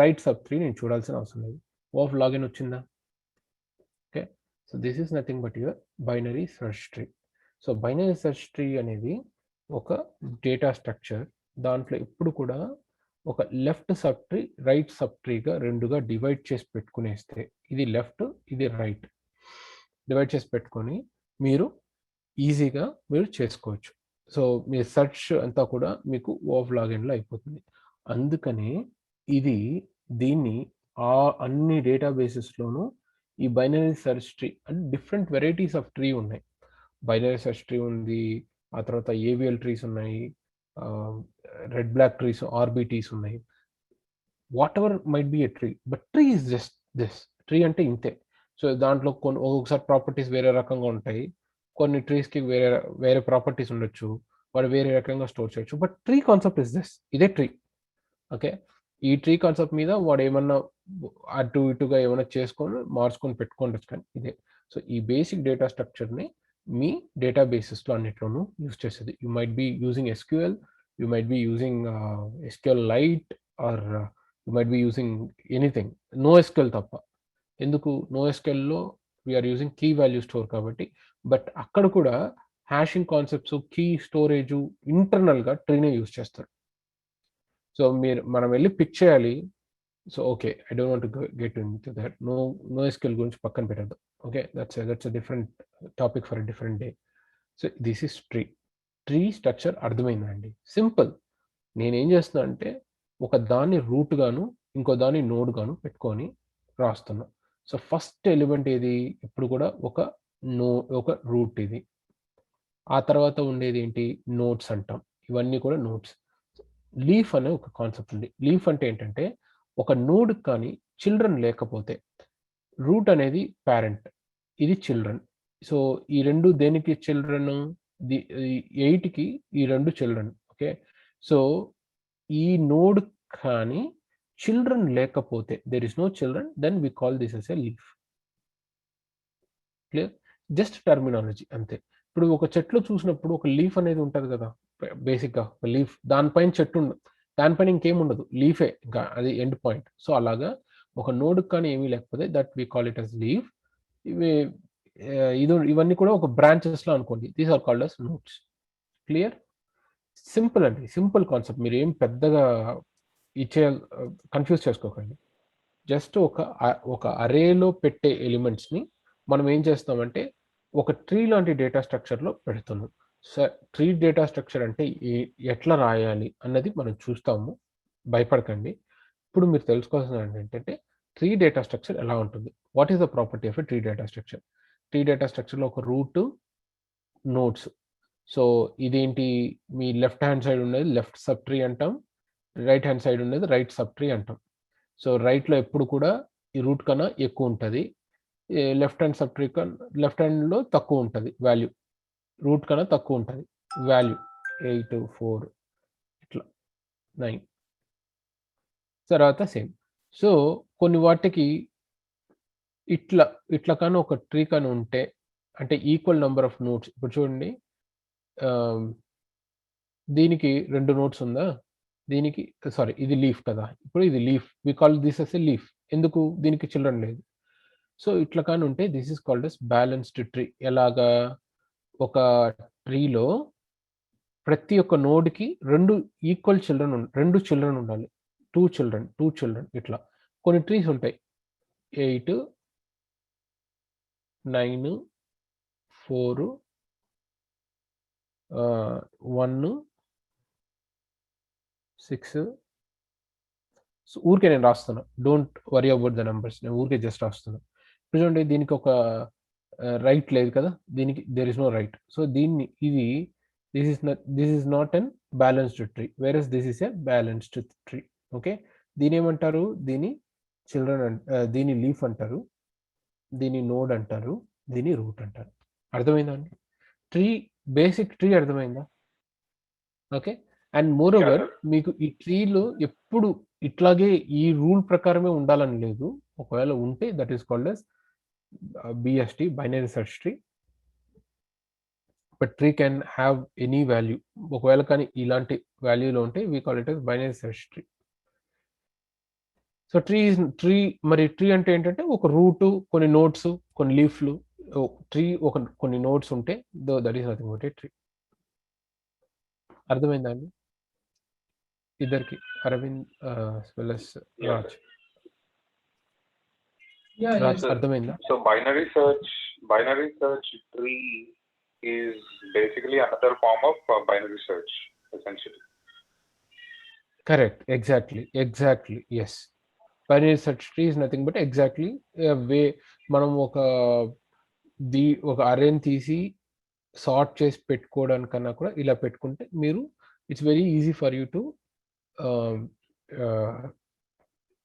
Speaker 2: రైట్ సబ్ ట్రీ నేను చూడాల్సిన అవసరం లేదు. O ఆఫ్ లాగిన్ వచ్చిందా? Okay. So this is nothing but your binary search tree. So binary search tree అనేది ఒక డేటా స్ట్రక్చర్. దాంట్లో ఎప్పుడు కూడా ఒక left sub tree, right sub ట్రీగా 2గా డివైడ్ చేసి పెట్టుకునేస్తే ఇది లెఫ్ట్, ఇది రైట్. డివైడ్ చేసి పెట్టుకొని మీరు ఈజీగా చేసుకోవచ్చు. సో మీ సెర్చ్ అంతా కూడా మీకు O ఆఫ్ లాగిన్‌లో అయిపోతుంది. అందుకనే దీన్ని అన్ని డేటాబేసెస్‌లోనూ ఈ బైనరీ సెర్చ్ ట్రీ అంటే డిఫరెంట్ వెరైటీస్ ఆఫ్ ట్రీ ఉన్నాయి. బైనరీ సెర్చ్ ట్రీ ఉంది. ఆ తర్వాత ఏవిఎల్ ట్రీస్ ఉన్నాయి. రెడ్ బ్లాక్ ట్రీస్, ఆర్బిటీస్ ఉన్నాయి. What ever might be a tree. But tree is just this. Tree అంటే ఇంతే. సో దాంట్లో ఒక్కొక్కసారి ప్రాపర్టీస్ వేరే రకంగా ఉంటాయి. కొన్ని ట్రీస్‌కి వేరే ప్రాపర్టీస్ ఉండొచ్చు. వాడు వేరే రకంగా స్టోర్ చేయొచ్చు. But tree concept is this. ఇదే ట్రీ. ఓకే. ఈ ట్రీ కాన్సెప్ట్ మీద వాడు ఏమన్నా అటు ఇటుగా ఏమైనా చేసుకొని మార్చుకొని పెట్టుకోవచ్చు, కానీ ఇదే. సో ఈ బేసిక్ డేటా స్ట్రక్చర్ని మీ డేటాబేసెస్లో అన్నిట్లోనూ యూజ్ చేసేది. You might be using SQL, you might be using SQLite, or you might be using anything, no SQL తప్ప. ఎందుకు నో ఎస్క్యూఎల్లో we're using key value store కాబట్టి. బట్ అక్కడ కూడా హ్యాషింగ్ కాన్సెప్ట్స్, కీ స్టోరేజ్ ఇంటర్నల్గా ట్రీనే use చేస్తారు. So మనం వెళ్ళి పిక్ చేయాలి. So okay, I don't want to get into that. No SQL గురించి పక్కన పెట్టద్దు. Okay, that's a different topic for a different day. So this is tree structure. అర్థమైందా అండి? సింపుల్. నేనేం చేస్తున్నా అంటే ఒక దాన్ని రూట్ గాను ఇంకో దాన్ని నోడ్ గాను పెట్టుకొని రాస్తున్నా. సో ఫస్ట్ ఎలిమెంట్ ఏది? ఇప్పుడు కూడా ఒక రూట్ ఇది. ఆ తర్వాత ఉండేది ఏంటి? నోడ్స్ అంటాం. ఇవన్నీ కూడా నోడ్స్. లీఫ్ అనే ఒక కాన్సెప్ట్ ఉంది. లీఫ్ అంటే ఏంటంటే ఒక నోడ్ కానీ చిల్డ్రన్ లేకపోతే, రూట్ అనేది పేరెంట్, ఇది చిల్డ్రన్. సో ఈ రెండు దేనికి చిల్డ్రన్? 8కి ఈ రెండు చిల్డ్రన్. ఓకే, సో ఈ నోడ్ కానీ చిల్డ్రన్ లేకపోతే, there is no children, then we call this as a leaf. Clear? Just terminology అంతే. ఇప్పుడు ఒక చెట్లు చూసినప్పుడు ఒక లీఫ్ అనేది ఉంటుంది కదా, బేసిక్గా ఒక లీఫ్, దానిపైన చెట్టు ఉండదు, దానిపైన ఇంకేముండదు, లీఫే, ఇంకా అది ఎండ్ పాయింట్. సో అలాగా ఒక నోడ్ కానీ ఏమీ లేకపోతే that we call it as leaf. ఇవన్నీ కూడా ఒక బ్రాంచెస్లో అనుకోండి. These are called as nodes. Clear? Simple అండి, సింపుల్ కాన్సెప్ట్. మీరు ఏం పెద్దగా కన్ఫ్యూజ్ చేసుకోకండి. జస్ట్ ఒక అరేలో పెట్టే ఎలిమెంట్స్ని మనం ఏం చేస్తామంటే ఒక ట్రీ లాంటి డేటా స్ట్రక్చర్లో పెడుతున్నాం. సో ట్రీ డేటా స్ట్రక్చర్ అంటే ఎట్లా రాయాలి అన్నది మనం చూస్తాము, భయపడకండి. ఇప్పుడు మీరు తెలుసుకోవాల్సిన ఏంటంటే ట్రీ డేటా స్ట్రక్చర్ ఎలా ఉంటుంది, what is the property of a tree data structure. Tree data స్ట్రక్చర్లో ఒక రూట్, నోడ్స్. సో ఇదేంటి? మీ లెఫ్ట్ హ్యాండ్ సైడ్ ఉండేది లెఫ్ట్ సబ్ ట్రీ అంటాం, రైట్ హ్యాండ్ సైడ్ ఉండేది రైట్ సబ్ ట్రీ అంటాం. సో రైట్లో ఎప్పుడు కూడా ఈ రూట్ కన్నా ఎక్కువ ఉంటుంది, left hand sub tree left హ్యాండ్లో తక్కువ ఉంటుంది వాల్యూ, రూట్ కన్నా తక్కువ ఉంటుంది వాల్యూ. 8, 4 ఇట్లా 9 తర్వాత సేమ్. సో కొన్ని వాటికి ఇట్లా కానీ ఒక ట్రీ కానీ ఉంటే, అంటే ఈక్వల్ నెంబర్ ఆఫ్ నోట్స్. ఇప్పుడు చూడండి, దీనికి 2 నోట్స్ ఉందా, దీనికి సారీ ఇది లీఫ్ కదా, ఇప్పుడు ఇది leaf, we call this as a leaf. ఎందుకు? దీనికి చిల్డ్రన్ లేదు. సో ఇట్లా కానీ ఉంటే this is called as balanced tree. ఎలాగా? ఒక ట్రీలో ప్రతి ఒక్క నోడ్కి 2 ఈక్వల్ చిల్డ్రన్, 2 చిల్డ్రన్ ఉండాలి, 2 చిల్డ్రన్. ఇట్లా కొన్ని ట్రీస్ ఉంటాయి 8, 9, 4, 1, 6. సో ఊరికే నేను రాస్తున్నా, don't worry about the numbers, నేను ఊరికే జస్ట్ రాస్తున్నా. ఇప్పుడు చూడండి, దీనికి ఒక రైట్ లేదు కదా, దీనికి there is no right. So this is not an balanced tree, whereas this is a balanced tree. Okay, దీని ఏమంటారు? దీని చిల్డ్రన్, దీని లీఫ్ అంటారు, దీని నోడ్ అంటారు, దీని రూట్ అంటారు. అర్థమైందా అండి? ట్రీ, బేసిక్ ట్రీ అర్థమైందా? ఓకే, అండ్ మోర్ ఓవర్ మీకు ఈ ట్రీలో ఎప్పుడు ఇట్లాగే ఈ రూల్ ప్రకారమే ఉండాలని లేదు. ఒకవేళ ఉంటే that is called as BST, binary search tree. But tree can have any value. ఒకవేళ కానీ ఇలాంటి వాల్యూలో ఉంటే we call it as binary search tree. So tree మరి ట్రీ అంటే ఏంటంటే ఒక రూటు, కొన్ని నోట్స్, కొన్ని లీఫ్లు. ట్రీ కొన్ని నోట్స్ ఉంటే that is nothing but A tree. అర్థమైందా అండి ఇద్దరికి? అరవింద్ ప్లస్ రాజ్. రాజ్ అర్థమైందా?
Speaker 3: So binary search tree is basically another form of binary search essentially.
Speaker 2: Correct, exactly, yes. Binary search tree is nothing but exactly a way మనం ఒక అరేని తీసి sort చేసి పెట్టుకోవడానికన్నా కూడా ఇలా పెట్టుకుంటే మీరు it's very easy for you to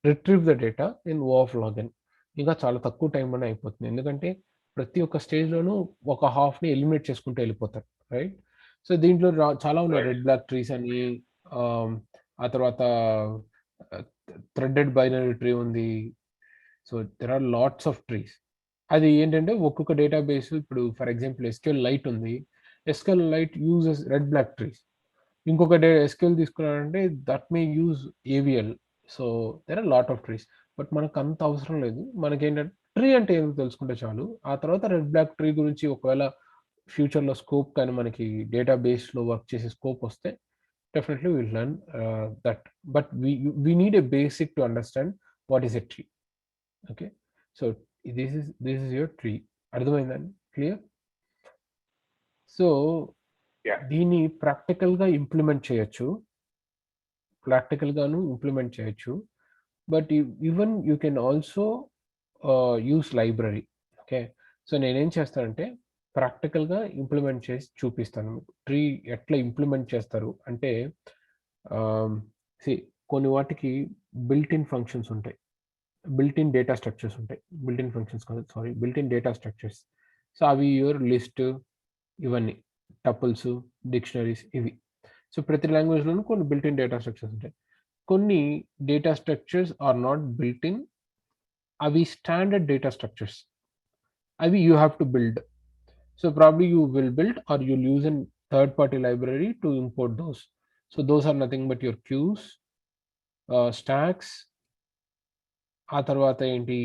Speaker 2: retrieve the data in O of log n. ఇంకా చాలా తక్కువ టైంలోనే అయిపోతుంది, ఎందుకంటే ప్రతి ఒక్క స్టేజ్లోనూ ఒక హాఫ్ని ఎలిమినేట్ చేసుకుంటూ వెళ్ళిపోతారు, రైట్? సో దీంట్లో చాలా ఉన్నాయి, రెడ్ బ్లాక్ ట్రీస్ అని, ఆ తర్వాత థ్రెడెడ్ బైనరీ ట్రీ ఉంది. So there are lots of trees. అది ఏంటంటే ఒక్కొక్క డేటాబేస్ ఇప్పుడు ఫర్ ఎగ్జాంపుల్ ఎస్క్యూఎల్ లైట్ ఉంది. SQLite uses red black trees. ఇంకొక ఎస్క్యూఎల్ తీసుకున్నారంటే that may use AVL. So there are lot of trees. But మనకు అంత అవసరం లేదు. మనకేంటంటే ట్రీ అంటే ఏదో తెలుసుకుంటే చాలు. ఆ తర్వాత రెడ్ బ్లాక్ ట్రీ గురించి ఒకవేళ ఫ్యూచర్లో స్కోప్ కానీ మనకి డేటాబేస్లో వర్క్ చేసే స్కోప్ వస్తే definitely we'll learn that, but we need a basic to understand what is a tree. Okay, so this is your tree. అర్థమైందండి? క్లియర్? సో దీన్ని ప్రాక్టికల్గా ఇంప్లిమెంట్ చేయొచ్చు, ప్రాక్టికల్గాను ఇంప్లిమెంట్ చేయొచ్చు. But even you can also use library. Okay, so నేనేం చేస్తానంటే ప్రాక్టికల్గా implement చేసి చూపిస్తాను. ట్రీ ఎట్లా ఇంప్లిమెంట్ చేస్తారు అంటే కొన్ని వాటికి బిల్ట్ ఇన్ ఫంక్షన్స్ ఉంటాయి, బిల్ట్ ఇన్ డేటా స్ట్రక్చర్స్ ఉంటాయి. బిల్ట్ ఇన్ ఫంక్షన్స్ కాదు, sorry, built in data structures. So అవి యువర్ లిస్ట్, ఇవన్నీ టపుల్స్, డిక్షనరీస్ ఇవి. సో ప్రతి లాంగ్వేజ్లోనూ కొన్ని బిల్ట్ ఇన్ డేటా స్ట్రక్చర్స్ ఉంటాయి. కొన్ని data structures are not built in, అవి స్టాండర్డ్ డేటా స్ట్రక్చర్స్, అవి you have to build. So probably you will build or you'll use a third-party library to import those. So those are nothing but your queues, stacks, ఆ తర్వాత ఏంటి,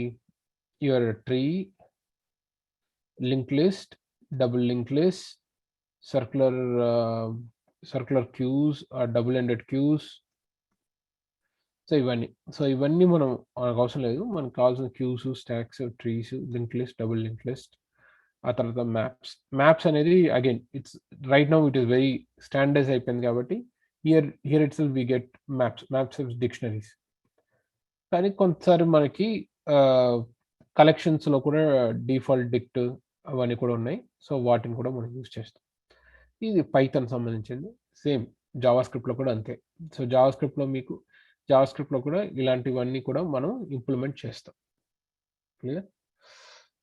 Speaker 2: your tree, linked list, double linked list, circular queues or double-ended queues. So ఇవన్నీ మనకు అవసరం లేదు. మనకు కావాల్సిన queues, stacks, trees, link list, double link list. ఆ తర్వాత మ్యాప్స్ అనేది again it's right now it is very standardize అయిపోయింది కాబట్టి here it's we get maps dictionaries. కానీ కొంతసారి మనకి కలెక్షన్స్లో కూడా డిఫాల్ట్ డిక్ట్ అవన్నీ కూడా ఉన్నాయి. సో వాటిని కూడా మనం యూజ్ చేస్తాం. ఇది పైథాన్ సంబంధించింది. సేమ్ జావాస్క్రిప్ట్లో కూడా అంతే. సో జావాస్క్రిప్ట్లో కూడా ఇలాంటివన్నీ కూడా మనం ఇంప్లిమెంట్ చేస్తాం. క్లియర్?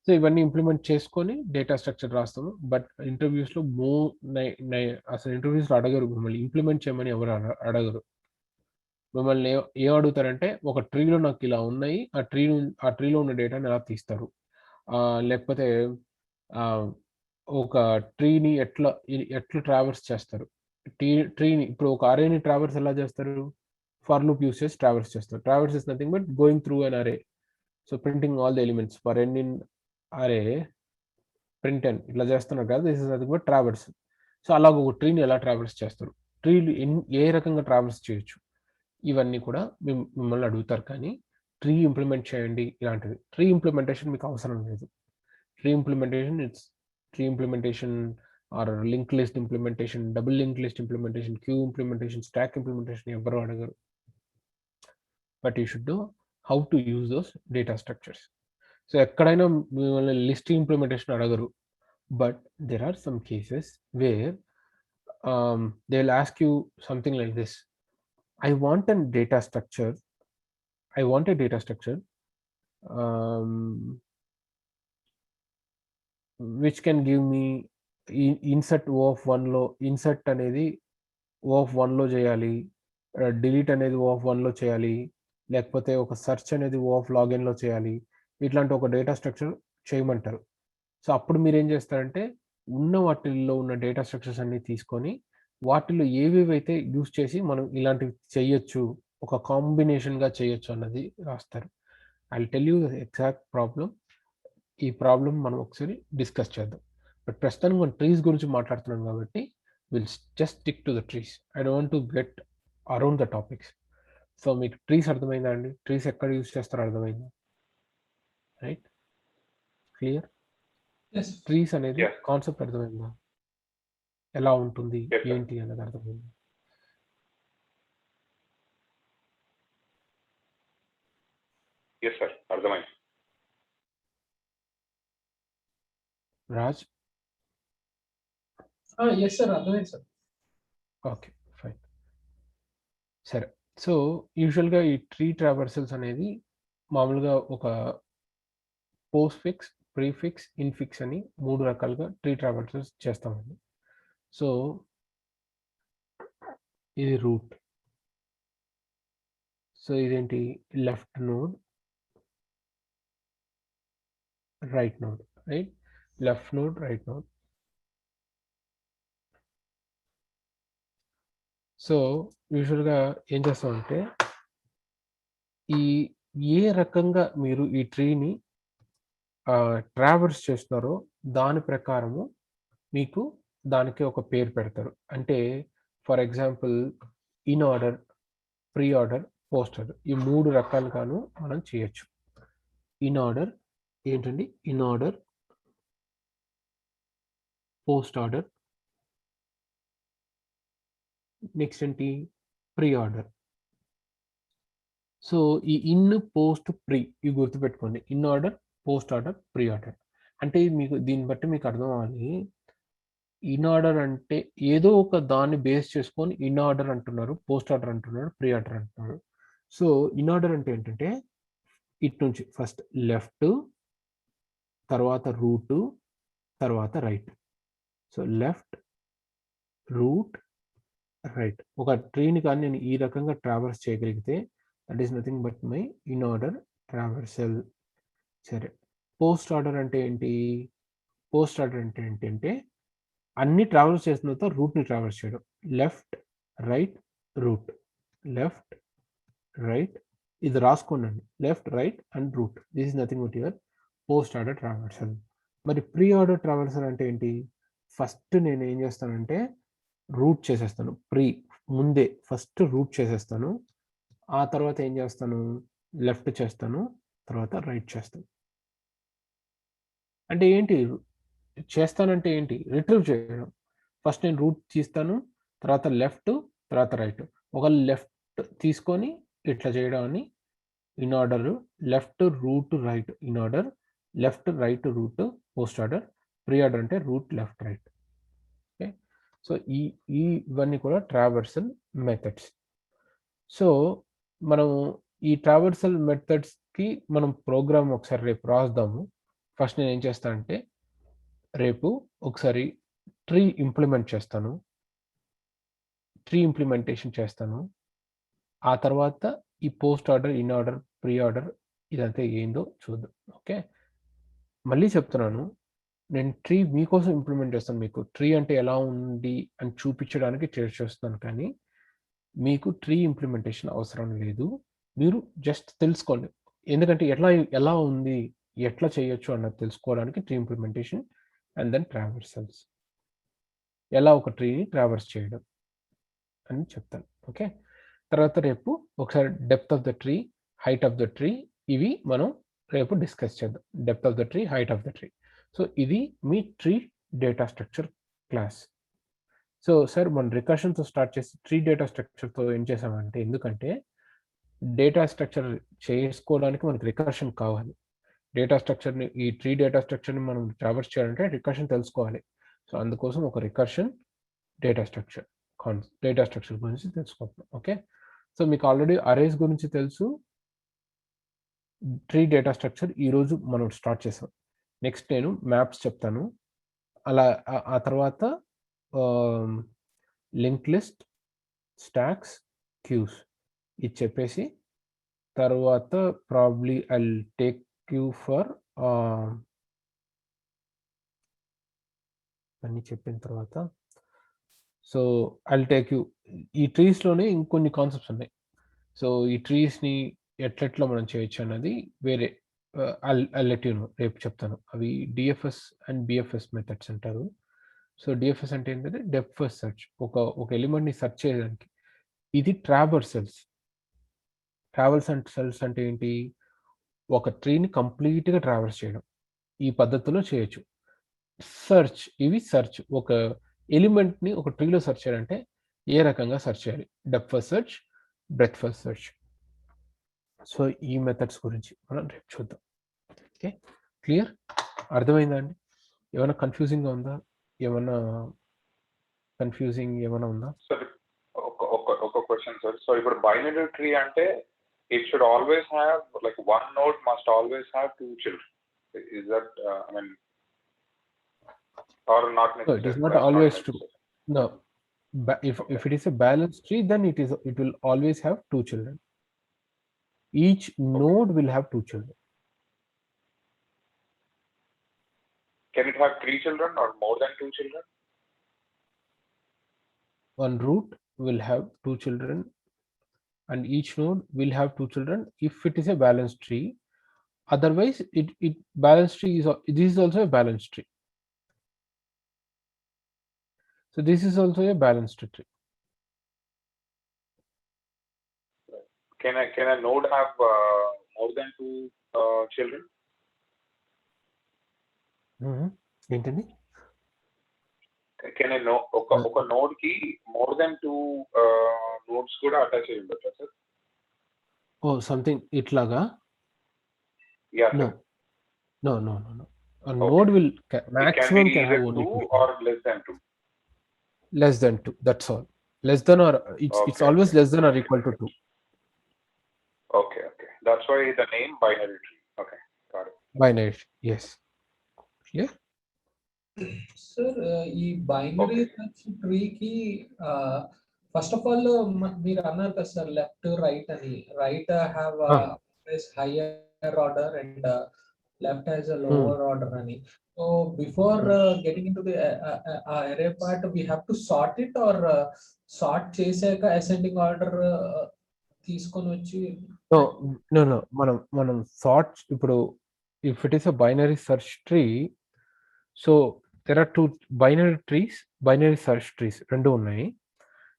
Speaker 2: సో ఇవన్నీ ఇంప్లిమెంట్ చేసుకొని డేటా స్ట్రక్చర్ రాస్తాము. బట్ ఇంటర్వ్యూస్లో అసలు ఇంటర్వ్యూస్లో అడగరు, మిమ్మల్ని ఇంప్లిమెంట్ చేయమని ఎవరు అడగరు. మిమ్మల్ని ఏం అడుగుతారంటే ఒక ట్రీలో నాకు ఇలా ఉన్నాయి, ఆ ట్రీలో ఉన్న డేటాని ఎలా తీస్తారు, లేకపోతే ఒక ట్రీని ఎట్లా ట్రావర్స్ చేస్తారు. ట్రీని ఇప్పుడు ఒక అరేని ట్రావర్స్ ఎలా చేస్తారు, ఫర్ లూప్ యూస్ చేసి ట్రావర్స్ చేస్తారు. Traverse is nothing but going through an array. So printing all the elements for n in array print n ఇట్లా చేస్తున్నారు కదా, this is nothing but traverse. So అలాగ ఒక ట్రీని ఎలా ట్రావర్స్ చేస్తారు, ట్రీలు ఏ రకంగా ట్రావర్స్ చేయొచ్చు, ఇవన్నీ కూడా మిమ్మల్ని అడుగుతారు. కానీ ట్రీ ఇంప్లిమెంట్ చేయండి ఇలాంటిది, ట్రీ ఇంప్లిమెంటేషన్ మీకు అవసరం లేదు. Tree implementation or link list implementation, double link list implementation, queue implementation, stack implementation ఎవరు అడగరు. But you should know how to use those data structures. So ఎక్కడైనా మిమ్మల్ని లిస్ట్ ఇంప్లిమెంటేషన్ అడగరు. But there are some cases where they will ask you something like this: I want a data structure which can give me insert O(1) లో insert అనేది O(1) లో చేయాలి, delete అనేది O(1) లో చేయాలి, లేకపోతే ఒక సెర్చ్ అనేది O(login) లో చేయాలి. ఇట్లాంటి ఒక డేటా స్ట్రక్చర్ చేయమంటారు. సో అప్పుడు మీరు ఏం చేస్తారంటే ఉన్న వాటిల్లో ఉన్న డేటా స్ట్రక్చర్స్ అన్ని తీసుకొని వాటిలో ఏవేవైతే యూజ్ చేసి మనం ఇలాంటివి చేయొచ్చు, ఒక కాంబినేషన్గా చేయొచ్చు అన్నది రాస్తారు. I will tell you the exact problem. ఈ ప్రాబ్లం మనం ఒకసారి డిస్కస్ చేద్దాం. బట్ ప్రస్తుతానికి మనం ట్రీస్ గురించి మాట్లాడుతున్నాం కాబట్టి will just stick to the trees. I don't want to get around the topics. So మీకు ట్రీస్ అర్థమైందా అండి? ట్రీస్ ఎక్కడ యూజ్ చేస్తారో అర్థమైందా? Right, clear? ట్రీస్ అనేది కాన్సెప్ట్ అర్థమైందా, ఎలా ఉంటుంది ఏంటి అన్నది అర్థమైంది?
Speaker 3: Yes sir, అర్థమైంది.
Speaker 2: రాజ్?
Speaker 1: ఎస్ సార్, అర్థమైంది సార్.
Speaker 2: Okay, fine. సరే, సో యూజువల్గా ఈ ట్రీ ట్రావర్సల్స్ అనేది మామూలుగా ఒక పోస్ట్ ఫిక్స్, ప్రీఫిక్స్, ఇన్ఫిక్స్ అని 3 రకాలుగా ట్రీ ట్రావర్సల్స్ చేస్తామండి. సో ఇది రూట్. సో ఇదేంటి left node, right node, right, left node, right node. So యూజువల్గా ఏం చేస్తామంటే ఈ ఏ రకంగా మీరు ఈ ట్రీని ట్రావర్స్ చేస్తున్నారో దాని ప్రకారము మీకు దానికి ఒక పేరు పెడతారు. అంటే for example in order, pre order, post order, ఈ 3 రకాలుగాను మనం చేయొచ్చు. ఇన్ ఆర్డర్ ఏంటండి? In order, post order, next ఏంటి? Pre order. సో ఈ ఇన్, పోస్ట్, ప్రీ ఇవి గుర్తుపెట్టుకోండి. In order, post order, pre order. అంటే మీకు దీన్ని బట్టి మీకు అర్థం అవ్వాలి. ఇన్ ఆర్డర్ అంటే ఏదో ఒక దాన్ని బేస్ చేసుకొని ఇన్ ఆర్డర్ అంటున్నారు, పోస్ట్ ఆర్డర్ అంటున్నారు, ప్రీ ఆర్డర్ అంటున్నారు. సో ఇన్ ఆర్డర్ అంటే ఏంటంటే ఇటు నుంచి ఫస్ట్ లెఫ్ట్, తర్వాత రూట్, తర్వాత right. So left, root, right. ఒక ట్రీని కానీ నేను ఈ రకంగా ట్రావర్స్ చేయగలిగితే that is nothing but my in order traversal. సరే, పోస్ట్ ఆర్డర్ అంటే ఏంటి? పోస్ట్ ఆర్డర్ అంటే ఏంటంటే అన్ని ట్రావెల్స్ చేసిన తర్వాత రూట్ని ట్రావెల్స్ చేయడం. Left, right, root, left, right, ఇది రాసుకోండి. Left, right and root. This is nothing but your post order traversal. మరి ప్రీ ఆర్డర్ ట్రావెల్సల్ అంటే ఏంటి? ఫస్ట్ నేను ఏం చేస్తానంటే రూట్ చేసేస్తాను. ముందే ఫస్ట్ రూట్ చేసేస్తాను. ఆ తర్వాత ఏం చేస్తాను? లెఫ్ట్ చేస్తాను, తర్వాత రైట్ చేస్తాను. అంటే ఏంటి? చేస్తానంటే ఏంటి? రిట్రీవ్ చేయడం. ఫస్ట్ నేను రూట్ తీస్తాను, తర్వాత లెఫ్ట్, తర్వాత రైట్. ఒక లెఫ్ట్ తీసుకొని ఇట్లా చేయడం అని in order. Left, root, right in order. Left, right, root post order. Pre order అంటే root, left, right. Okay, so ఇవన్నీ కూడా ట్రావర్సల్ మెథడ్స్. సో మనం ఈ ట్రావర్సల్ మెథడ్స్కి మనం ప్రోగ్రామ్ ఒకసారి రేపు రాద్దాము. ఫస్ట్ నేను ఏం చేస్తానంటే రేపు ఒకసారి ట్రీ ఇంప్లిమెంట్ చేస్తాను, ట్రీ ఇంప్లిమెంటేషన్ చేస్తాను. ఆ తర్వాత ఈ post order, in order, pre order ఇదంతా ఏందో చూద్దాం. ఓకే, మళ్ళీ చెప్తున్నాను, నేను ట్రీ మీకోసం ఇంప్లిమెంట్ చేస్తాను. మీకు ట్రీ అంటే ఎలా ఉంది అని చూపించడానికి చేస్తున్నాను, కానీ మీకు ట్రీ ఇంప్లిమెంటేషన్ అవసరం లేదు. మీరు జస్ట్ తెలుసుకోండి. ఎందుకంటే ఎలా ఉంది, ఎట్లా చేయొచ్చు అన్నది తెలుసుకోవడానికి ట్రీ ఇంప్లిమెంటేషన్ అండ్ దెన్ ట్రావర్సల్స్, ఎలా ఒక ట్రీని ట్రావర్స్ చేయడం అని చెప్తాను. ఓకే, తర్వాత రేపు ఒకసారి depth of the tree, height of the tree ఇవి మనం రేపు డిస్కస్ చేద్దాం. Depth of the tree, height of the tree. So ఇది మీ tree data structure class. So sir మనం రికర్షన్తో స్టార్ట్ చేసి ట్రీ డేటా స్ట్రక్చర్తో ఏం చేసామంటే, ఎందుకంటే డేటా స్ట్రక్చర్ చేసుకోవడానికి మనకి రికర్షన్ కావాలి. డేటా స్ట్రక్చర్ని, ఈ ట్రీ డేటా స్ట్రక్చర్ని మనం ట్రావర్స్ చేయాలంటే రికర్షన్ తెలుసుకోవాలి. సో అందుకోసం ఒక రికర్షన్ డేటా స్ట్రక్చర్ గురించి తెలుసుకుంటున్నాం. ఓకే, సో మీకు ఆల్రెడీ అరేస్ గురించి తెలుసు, ట్రీ డేటా స్ట్రక్చర్ ఈరోజు మనం స్టార్ట్ చేసాం. నెక్స్ట్ నేను మ్యాప్స్ చెప్తాను, అలా ఆ తర్వాత లింక్ లిస్ట్, స్టాక్స్, క్యూస్ ఇది చెప్పేసి తర్వాత probably I take you for అన్నీ చెప్పిన తర్వాత సో ఐ టేక్ యూ ఈ ట్రీస్లోనే ఇంకొన్ని కాన్సెప్ట్స్ ఉన్నాయి. సో ఈ ట్రీస్ని ఎట్లెట్లా మనం చేయొచ్చు అన్నది వేరే ఐ లెట్ యూ నో, రేపు చెప్తాను. అవి డిఎఫ్ఎస్ అండ్ బిఎఫ్ఎస్ మెథడ్స్ అంటారు. సో డిఎఫ్ఎస్ అంటే ఏంటంటే డెప్త్ ఫస్ట్ సెర్చ్, ఒక ఎలిమెంట్ని సెర్చ్ చేయడానికి. ఇది ట్రావర్సల్స్ అంటే ఏంటి? ఒక ట్రీని కంప్లీట్గా ట్రావర్స్ చేయడం. ఈ పద్ధతిలో చేయొచ్చు. ఇవి సెర్చ్, ఒక ఎలిమెంట్ని ఒక ట్రీలో సెర్చ్ చేయాలంటే ఏ రకంగా సెర్చ్ చేయాలి? Depth first search, breadth first search. So ఈ మెథడ్స్ గురించి మనం రేపు చూద్దాం. Okay, clear? అర్థమైందా అండి? ఏమైనా కన్ఫ్యూజింగ్గా ఉందా? ఏమైనా ఉందా?
Speaker 3: సార్ ఒక క్వశ్చన్ సార్. సో ఇప్పుడు బైనరీ ట్రీ అంటే it should always have, like, one node must always have 2 children. Is that I mean, or not necessarily?
Speaker 2: No, it is not always true. No, if it is a balanced tree, then it will always have 2 children. each node will have 2 children.
Speaker 3: Can it have 3 children or more than 2 children?
Speaker 2: One root will have 2 children and each node will have 2 children if it is a balanced tree. Otherwise, it balanced tree is this is also a balanced tree. So this is also a balanced tree.
Speaker 3: Can a node have more than 2 children?
Speaker 2: ఏంటండి?
Speaker 3: Can a ఒక node కి more than 2 nodes కూడా attach అయి ఉండొచ్చా sir?
Speaker 2: Oh, something ఇట్లాగా?
Speaker 3: Yeah.
Speaker 2: No. No. A node will maximum can have only
Speaker 3: 2 or less than 2.
Speaker 2: Less than 2. That's all. Less than or it's always less than or equal to 2.
Speaker 3: Okay. That's why the name binary tree. Okay, got it.
Speaker 2: Binary. Yes. Yeah.
Speaker 1: Sir ఈ binary tree కి first of all మీరు అన్నారు కదా sir left right అని. Right have higher order and left has a lower order అని. So before getting in to the array part we have to sort it or sort చేసాక ascending order తీసుకొని వచ్చి?
Speaker 2: No. మనం sort ఇప్పుడు if it is a binary search tree, so there are 2 binary search trees రెండు ఉన్నాయి.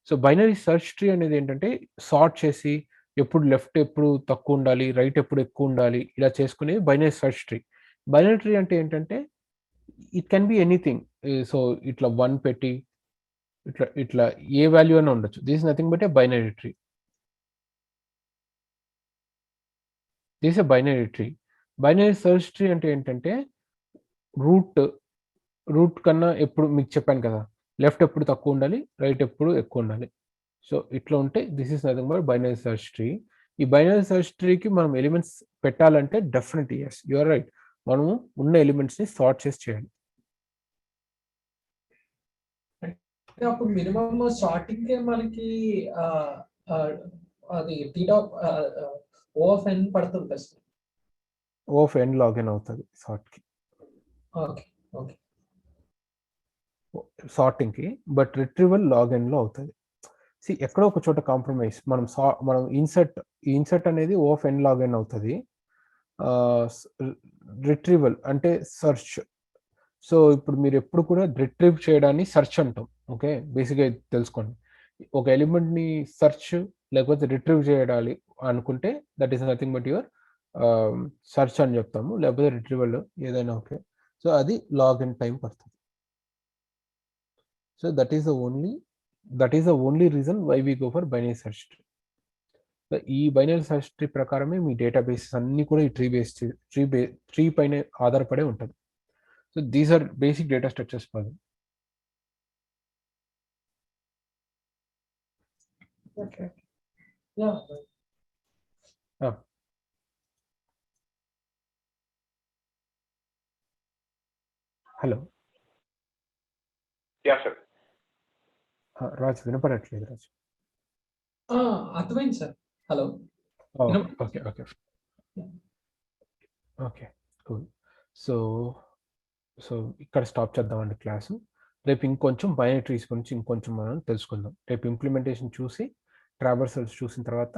Speaker 2: So binary search tree అనేది ఏంటంటే sort చేసి ఎప్పుడు లెఫ్ట్ ఎప్పుడు తక్కువ ఉండాలి, రైట్ ఎప్పుడు ఎక్కువ ఉండాలి, ఇలా చేసుకునేది binary search tree. Binary tree అంటే ఏంటంటే it can be anything. So ఇట్లా 1 పెట్టి ఇట్లా ఏ వాల్యూ అయినా ఉండొచ్చు. This is nothing but A binary tree. This is a binary tree. Binary search tree అంటే ఏంటంటే రూట్ కన్నా ఎప్పుడు మీకు చెప్పాను కదా, లెఫ్ట్ ఎప్పుడు తక్కువ ఉండాలి, రైట్ ఎప్పుడు ఎక్కువ ఉండాలి. సో ఇట్లా ఉంటే this is nothing but binary search tree. ఈ బైనరీ సెర్చ్ ట్రీకి మనం ఎలిమెంట్స్ పెట్టాలంటే definitely yes, you are right, మనము ఉన్న ఎలిమెంట్స్ ని సార్ట్ చేసి చేయాలి.
Speaker 1: అప్పుడు మినిమం సార్టింగ్ కే మనకి అది తీటా O of n పడుతుంది కదా sir?
Speaker 2: O of n log n అవుతుంది సార్ట్ కి.
Speaker 1: ఓకే
Speaker 2: సార్టింగ్ కి, బట్ రిట్రీవల్ లాగ్ n లో అవుతుంది. ఎక్కడో ఒక చోట కాంప్రమైజ్. మనం ఇన్సర్ట్ అనేది O of n log n అవుతుంది. రిట్రీవల్ అంటే సెర్చ్. సో ఇప్పుడు మీరు ఎప్పుడు కూడా రిట్రీవ్ చేయడాన్ని సెర్చ్ అంటాం. ఓకే, బేసిక్గా తెలుసుకోండి. ఒక ఎలిమెంట్ ని సెర్చ్ లేకపోతే రిట్రీవ్ చేయాలి అనుకుంటే that is nothing but your search అని చెప్తాము, లేకపోతే రిట్రీవల్ ఏదైనా ఓకే. సో అది లాగ్ ఇన్ టైం పడుతుంది. So that is the only reason why we go for binary search tree. So ఈ బైనరీ సెర్చ్ ట్రీ ప్రకారమే మీ డేటాబేసెస్ అన్ని కూడా ఈ ట్రీ పైన ఆధారపడే ఉంటుంది. So these are basic data structures for them.
Speaker 1: Okay. Yeah.
Speaker 2: Hello.
Speaker 3: Yeah sir.
Speaker 2: Raju వినపడట్లేదు రాజు.
Speaker 1: అర్థమైంది sir. Hello.
Speaker 2: Okay cool. So ఇక్కడ స్టాప్ చేద్దామండి క్లాసు. రేపు ఇంకొంచెం బైనరీ ట్రీస్ గురించి ఇంకొంచెం మనం తెలుసుకుందాం. రేపు ఇంప్లిమెంటేషన్ చూసి ట్రావర్సల్స్ చూసిన తర్వాత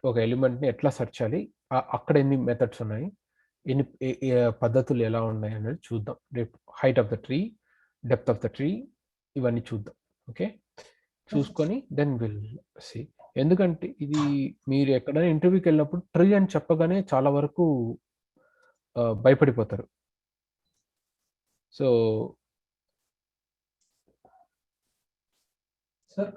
Speaker 2: ఒక ఎలిమెంట్ని ఎట్లా సెర్చ్ చేయాలి, అక్కడ ఎన్ని మెథడ్స్ ఉన్నాయి, ఎన్ని పద్ధతులు ఎలా ఉన్నాయి అనేది చూద్దాం రేపు. Height of the tree, depth of the tree, ఇవన్నీ చూద్దాం. ఓకే, చూసుకొని దెన్ విల్ సీ. ఎందుకంటే ఇది మీరు ఎక్కడైనా ఇంటర్వ్యూకి వెళ్ళినప్పుడు ట్రీ అని చెప్పగానే చాలా వరకు భయపడిపోతారు. సో